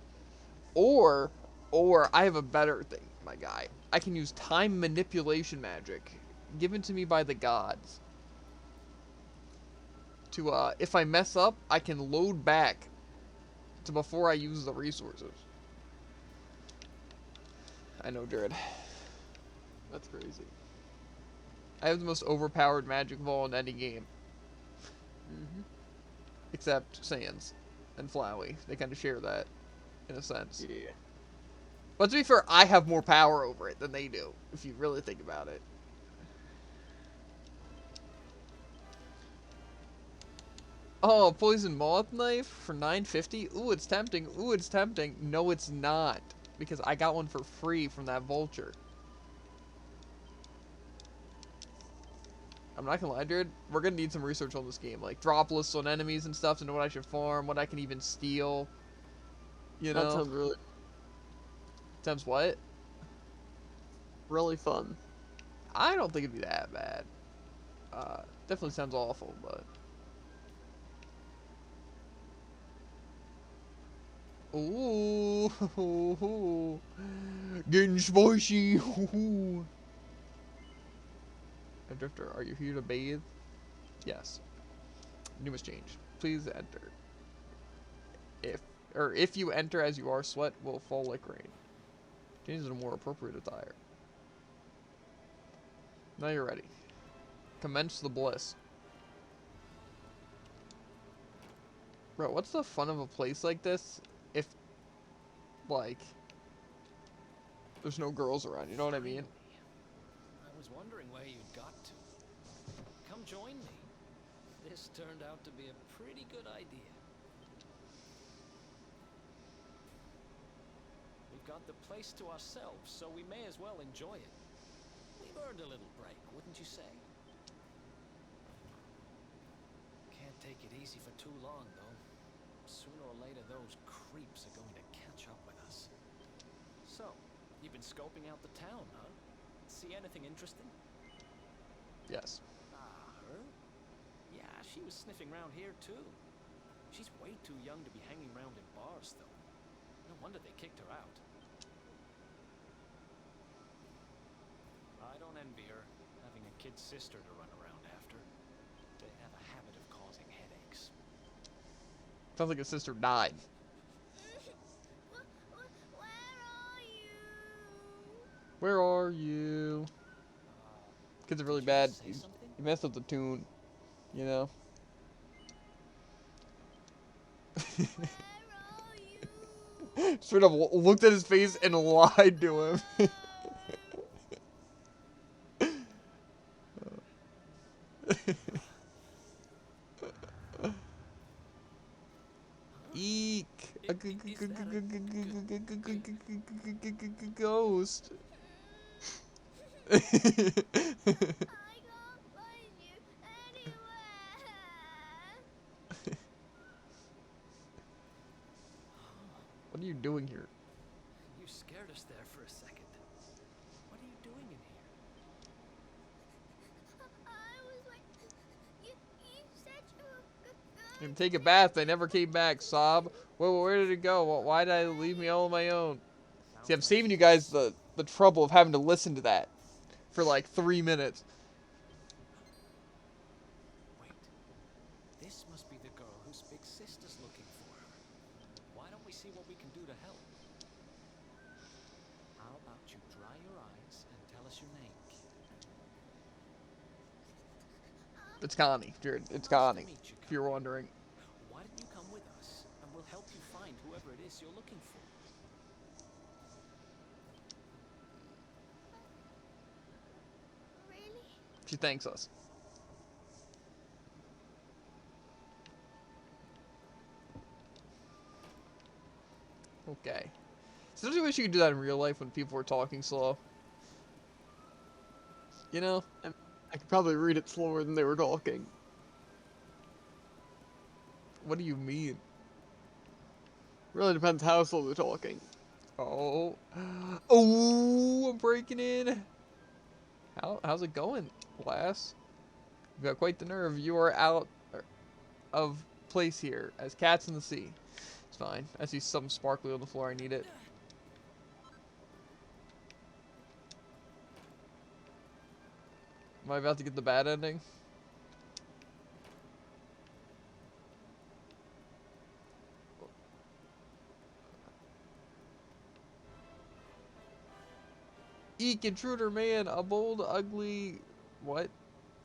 Or, I have a better thing, my guy. I can use time manipulation magic, given to me by the gods. To, if I mess up, I can load back to before I use the resources. I know, Jared. That's crazy. I have the most overpowered magic ball in any game. Except Sans and Flowey. They kind of share that, in a sense. Yeah. But to be fair, I have more power over it than they do, if you really think about it. Oh, poison moth knife for $9.50? Ooh, it's tempting. Ooh, it's tempting. No, it's not. Because I got one for free from that vulture. I'm not gonna lie, dude. We're gonna need some research on this game. Like, drop lists on enemies and stuff to know what I should farm, what I can even steal. You know? That sounds really, Sounds what? really fun. I don't think it'd be that bad. Definitely sounds awful, but... Ooh, getting spicy. A drifter, are you here to bathe? Yes. You must change. Please enter. If you enter as you are, sweat will fall like rain. Change to a more appropriate attire. Now you're ready. Commence the bliss. Bro, what's the fun of a place like this if, like, there's no girls around, you know what I mean? I was wondering where you'd got to. Come join me. This turned out to be a pretty good idea. We've got the place to ourselves, so we may as well enjoy it. We've earned a little break, wouldn't you say? Can't take it easy for too long, though. Sooner or later, those creeps are going to catch up with us. So, you've been scoping out the town, huh? See anything interesting? Yes. Her? Yeah, she was sniffing around here, too. She's way too young to be hanging around in bars, though. No wonder they kicked her out. I don't envy her, having a kid sister to run around after. They have a habit of causing headaches. Sounds like his sister died. Where are you? Where are you? Kids are really Did you bad. say He something? messed up the tune, you know. Where are you? Straight up looked at his face and lied to him. Eek! A ghost. I can't find you anywhere. What are you doing here? You scared us there for a second. What are you doing in here? I was like, you said you were You going can take a to bath. They never came back, sob. Where did it go? Why did I leave me all on my own? See, I'm saving you guys the trouble of having to listen to that for like 3 minutes. Wait. This must be the girl whose big sister's looking for her. Why don't we see what we can do to help? How about you dry your eyes and tell us your name? It's Connie, Jared. It's Nice to Connie. meet you, If you're Connie. wondering. Why don't you come with us, and we'll help you find whoever it is you're looking for. Really? She thanks us. Okay. So don't you wish you could do that in real life when people were talking slow? You know? I could probably read it slower than they were talking. What do you mean? Really depends how slow they're talking. Oh. Oh, I'm breaking in. How's it going, lass? You've got quite the nerve. You are out of place here, as cats in the sea. It's fine. I see something sparkly on the floor. I need it. Am I about to get the bad ending? Eek, intruder man, a bold, ugly... What?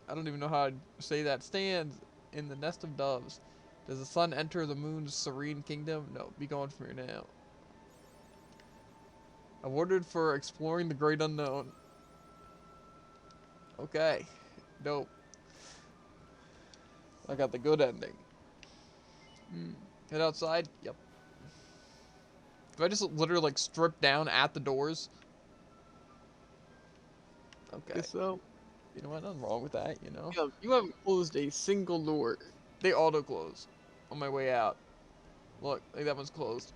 I don't even know how to say that. Stands in the nest of doves. Does the sun enter the moon's serene kingdom? No, be gone from here now. Awarded for exploring the great unknown. Okay. Dope. I got the good ending. Head outside? Yep. Do I just literally like strip down at the doors? Okay. Guess so. You know what? Nothing wrong with that, you know? You haven't closed a single door. They auto-close on my way out. Look, like that one's closed.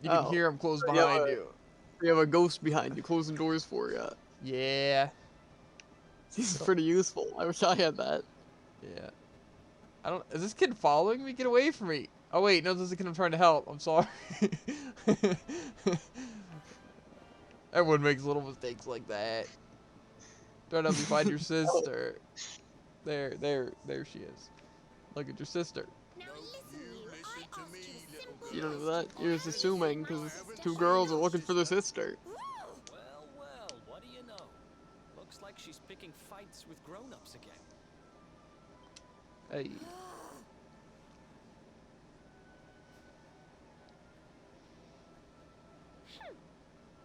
You can Oh. hear them close Yeah, behind you. You have a ghost behind you closing doors for you. Yeah. Seems pretty useful. I wish I had that. Yeah. I don't... Is this kid following me? Get away from me. Oh, wait. No, this is the kid I'm trying to help. I'm sorry. Everyone makes little mistakes like that. Try to help me find your sister. There she is. Look at your sister. Now listen, you. I asked you a simple You don't know question. that? You're just How assuming you because find two my girls are sister? looking for their sister. Woo! Well, what do you know? Looks like she's picking fights with grown-ups again. Hey.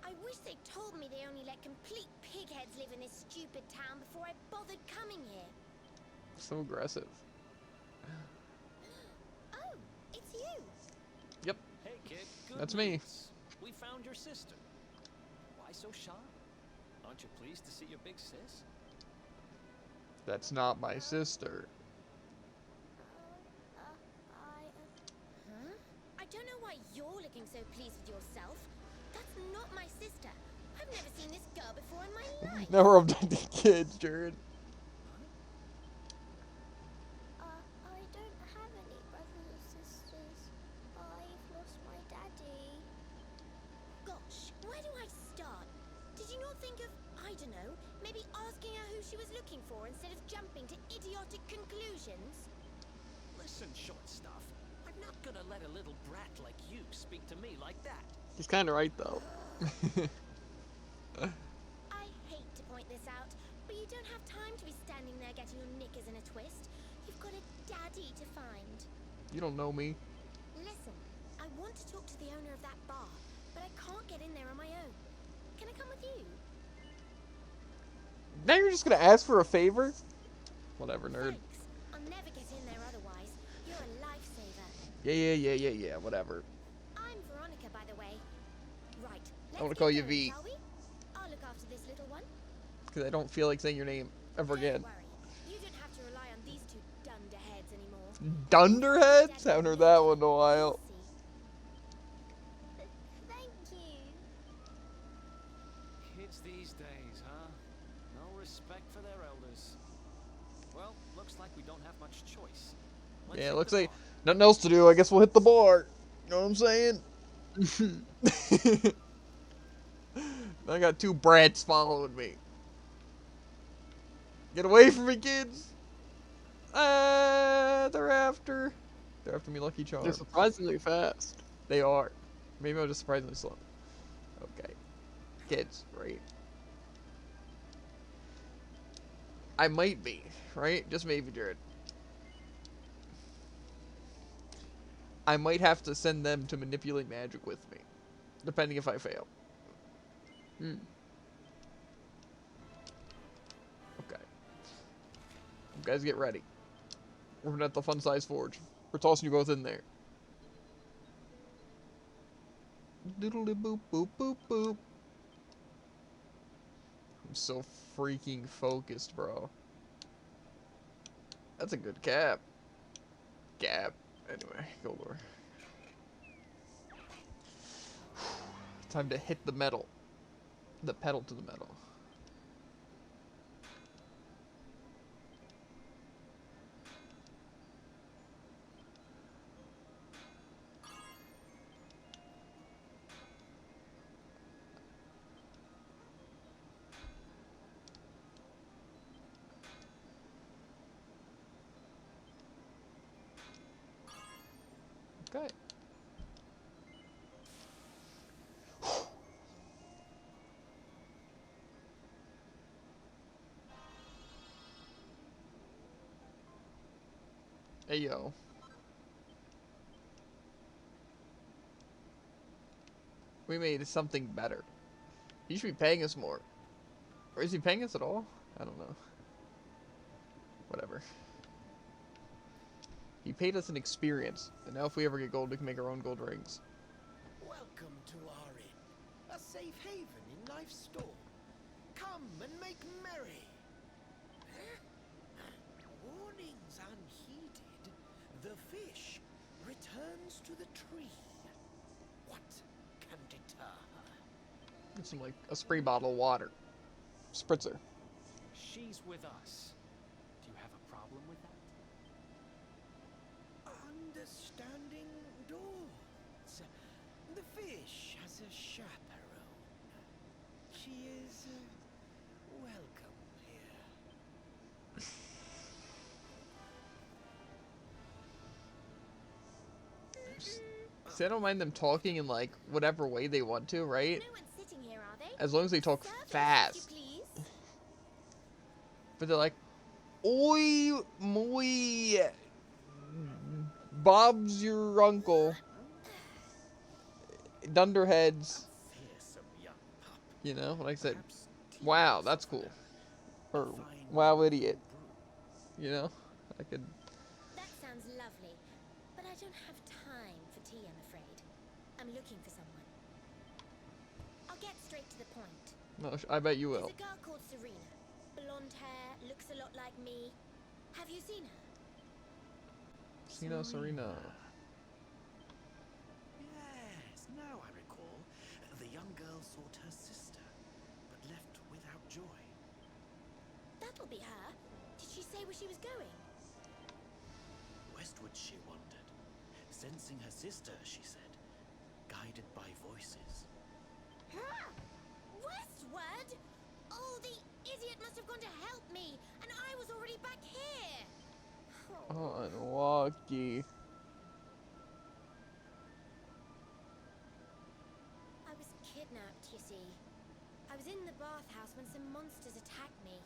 I wish they told me they only let complete pigheads live in this stupid town before I bothered coming here. So aggressive. Oh, it's you. Yep. Hey kid, good That's me. news. We found your sister. Why so shy? Aren't you pleased to see your big sis? That's not my sister. Huh? I don't know why you're looking so pleased with yourself. That's not my sister. I've never seen this girl before in my life. Never abducted kids, Jared. I don't have any brothers or sisters. I've lost my daddy. Gosh, where do I start? Did you not think of, I don't know, maybe asking her who she was looking for instead of jumping to idiotic conclusions? Listen, short stuff. I'm not gonna let a little brat like you speak to me like that. He's kind of right though. I hate to point this out, but you don't have time to be standing there getting your knickers in a twist. You've got a daddy to find. You don't know me. Listen, I want to talk to the owner of that bar, but I can't get in there on my own. Can I come with you? Now you're just gonna ask for a favor? Whatever, nerd. Thanks. I'll never get in there otherwise. You're a lifesaver. Yeah, whatever. I'm Veronica, by the way. Right, let's wanna get call you going, V. shall we? I'll look after this little one. Because I don't feel like saying your name ever again. Don't worry. You don't have to rely on these two dunderheads anymore. Dunderheads? Haven't heard that one in a while. Thank you. Kids these days, huh? No respect for their elders. Well, looks like we don't have much choice. Let's Yeah, hit looks the like bar. nothing else to do. I guess we'll hit the bar. You know what I'm saying? I got two brats following me. Get away from me, kids! They're after me, Lucky They're Charms. surprisingly fast. They are. Maybe I'm just surprisingly slow. Okay. Kids, right? I might be, right? Just maybe, Jared. I might have to send them to manipulate magic with me. Depending if I fail. Hmm. Okay. You guys get ready. We're at the Fun Size Forge. We're tossing you both in there. Doodly boop boop boop boop. I'm so freaking focused, bro. That's a good cap. Cap. Anyway, go over. Time to hit the metal. The pedal to the metal. Okay. Hey, yo. We made something better. He should be paying us more. Or is he paying us at all? I don't know. Whatever. He paid us an experience, and now if we ever get gold, we can make our own gold rings. Welcome to our inn, a safe haven in life's storm. Come and make merry. Warnings unheeded, the fish returns to the tree. What can deter her? Get some, like, a spray bottle of water. Spritzer. She's with us. Do you have a problem with that? Understanding dawns. The fish has a chaperone. She is welcome here. See, I don't mind them talking in, like, whatever way they want to, right? No one's sitting here, are they? As long as they talk Serve us, fast. would you please? But they're like, oi, moi, Bob's your uncle. Dunderheads, Fearsome young pup. you know, like I said, Perhaps wow, tears that's of cool. her Or, fine wow, idiot, brew. you know? I could. That sounds lovely, but I don't have time for tea, I'm afraid. I'm looking for someone. I'll get straight to the point. No, I bet you will. There's a girl called Serena. Blonde hair, looks a lot like me. Have you seen her? Serena. Yes, now I recall. The young girl sought her sister, but left without joy. That'll be her. Did she say where she was going? Westward she wandered, sensing her sister, she said, guided by voices. Huh? Westward? Oh, the idiot must have gone to help me, and I was already back here. Oh, unlucky. I was kidnapped, you see. I was in the bathhouse when some monsters attacked me.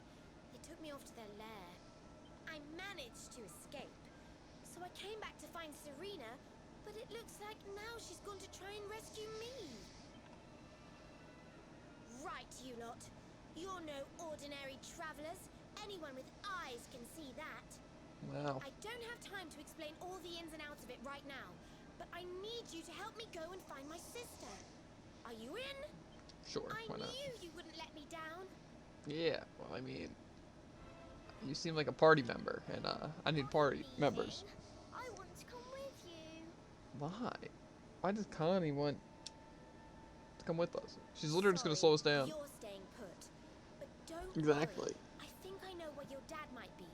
They took me off to their lair. I managed to escape. So I came back to find Serena, but it looks like now she's gone to try and rescue me. Right, you lot. You're no ordinary travelers. Anyone with eyes can see that. Wow. I don't have time to explain all the ins and outs of it right now, but I need you to help me go and find my sister. Are you in? Sure, I why not? knew you wouldn't let me down. Yeah, well, I mean, you seem like a party member, and I need party members. I want to come with you. Why? Why does Connie want to come with us? She's literally just gonna slow us down. You're staying put. But don't Exactly. worry. I think I know where your dad might be.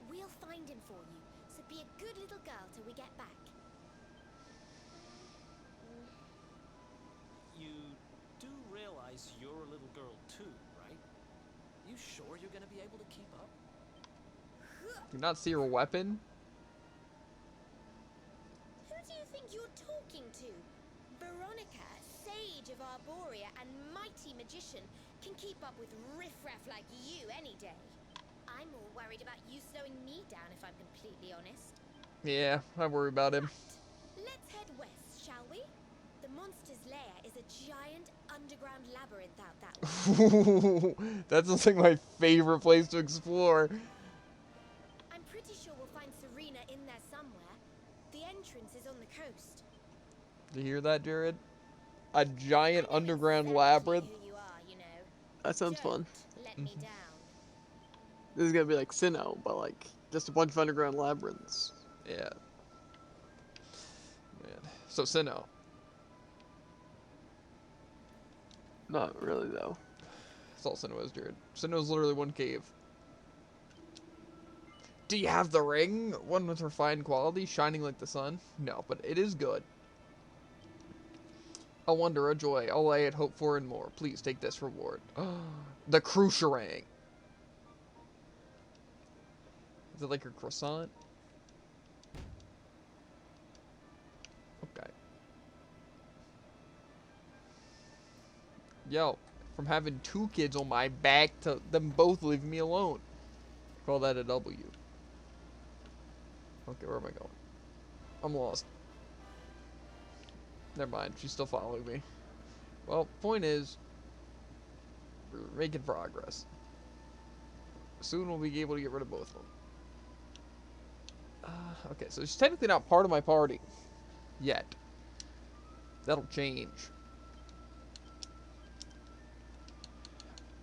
We'll find him for you. So be a good little girl till we get back. You do realize you're a little girl too, right? You sure you're gonna be able to keep up? Do you not see her weapon? Who do you think you're talking to? Veronica, sage of Arborea and mighty magician, can keep up with riffraff like you any day. I'm more worried about you slowing me down, if I'm completely honest. Yeah, I worry about him. Right. Let's head west, shall we? The Monsters Lair is a giant underground labyrinth out that way. That sounds like my favorite place to explore. I'm pretty sure we'll find Serena in there somewhere. The entrance is on the coast. Do you hear that, Jared? A giant I know underground exactly labyrinth. who you are, you know. That sounds fun. Don't let me down. This is gonna be like Sinnoh, but like just a bunch of underground labyrinths. Yeah. Man. So Sinnoh. Not really though. That's all Sinnoh is, Jared. Sinnoh is literally one cave. Do you have the ring? One with refined quality, shining like the sun? No, but it is good. A wonder, a joy, all I had hoped for and more. Please take this reward. The Cruciarang. Is it like a croissant? Okay. Yo, from having 2 kids on my back to them both leaving me alone. Call that a W. Okay, where am I going? I'm lost. Never mind, she's still following me. Well, point is, we're making progress. Soon we'll be able to get rid of both of them. Okay, so she's technically not part of my party. Yet. That'll change.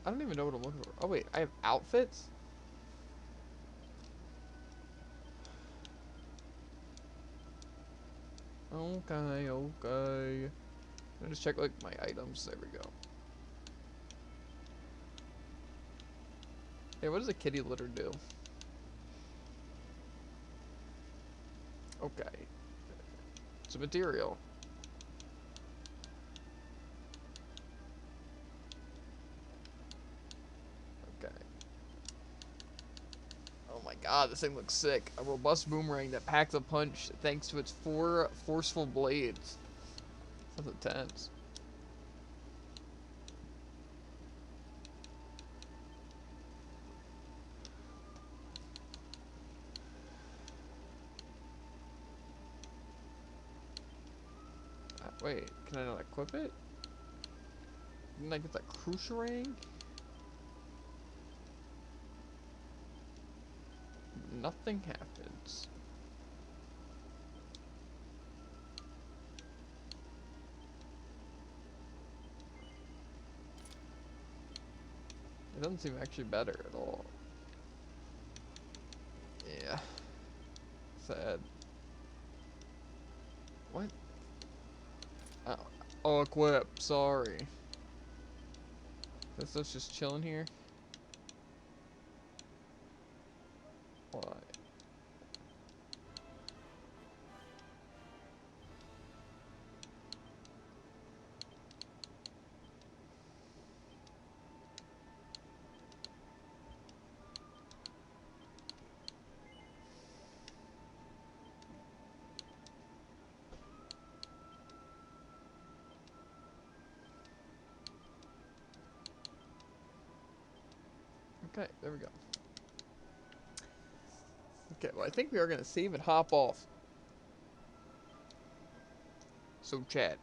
I don't even know what I'm looking for. Oh wait, I have outfits? Okay, okay. Let me just check like my items. There we go. Hey, what does a kitty litter do? Okay. It's a material. Okay. Oh my god, this thing looks sick. A robust boomerang that packs a punch thanks to its 4 forceful blades. That's intense. Wait, can I not equip it? Didn't I get that Cruciarang? nothing happens. It doesn't seem actually better at all. Yeah. Sad. What? Oh, equip. Sorry. This stuff's just chilling here. Why? Okay, there we go. Okay, well, I think we are going to save and hop off. So, chat.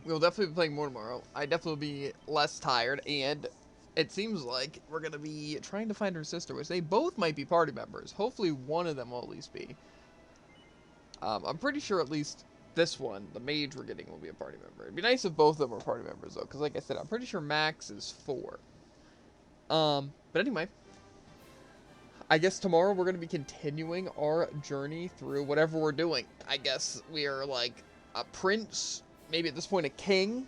We'll definitely be playing more tomorrow. I definitely will be less tired, and it seems like we're going to be trying to find her sister, which they both might be party members. Hopefully one of them will at least be. I'm pretty sure at least this one, the mage we're getting, will be a party member. It'd be nice if both of them were party members, though, because like I said, I'm pretty sure max is 4. But anyway, I guess tomorrow we're going to be continuing our journey through whatever we're doing. I guess we are like a prince, maybe at this point a king,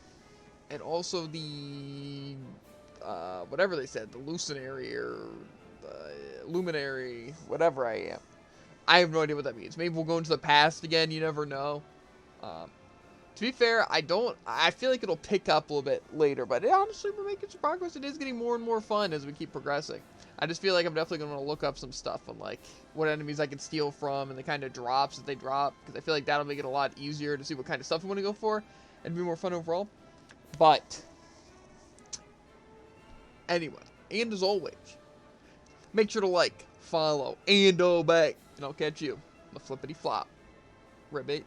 and also the, whatever they said, the lucinary or the luminary, whatever I am. I have no idea what that means. Maybe we'll go into the past again, you never know. To be fair, I feel like it'll pick up a little bit later, but honestly, we're making some progress. It is getting more and more fun as we keep progressing. I just feel like I'm definitely going to look up some stuff on, like, what enemies I can steal from and the kind of drops that they drop, because I feel like that'll make it a lot easier to see what kind of stuff we want to go for and be more fun overall. But, anyway, and as always, make sure to like, follow, and obey, and I'll catch you on the flippity flop. Ribbit.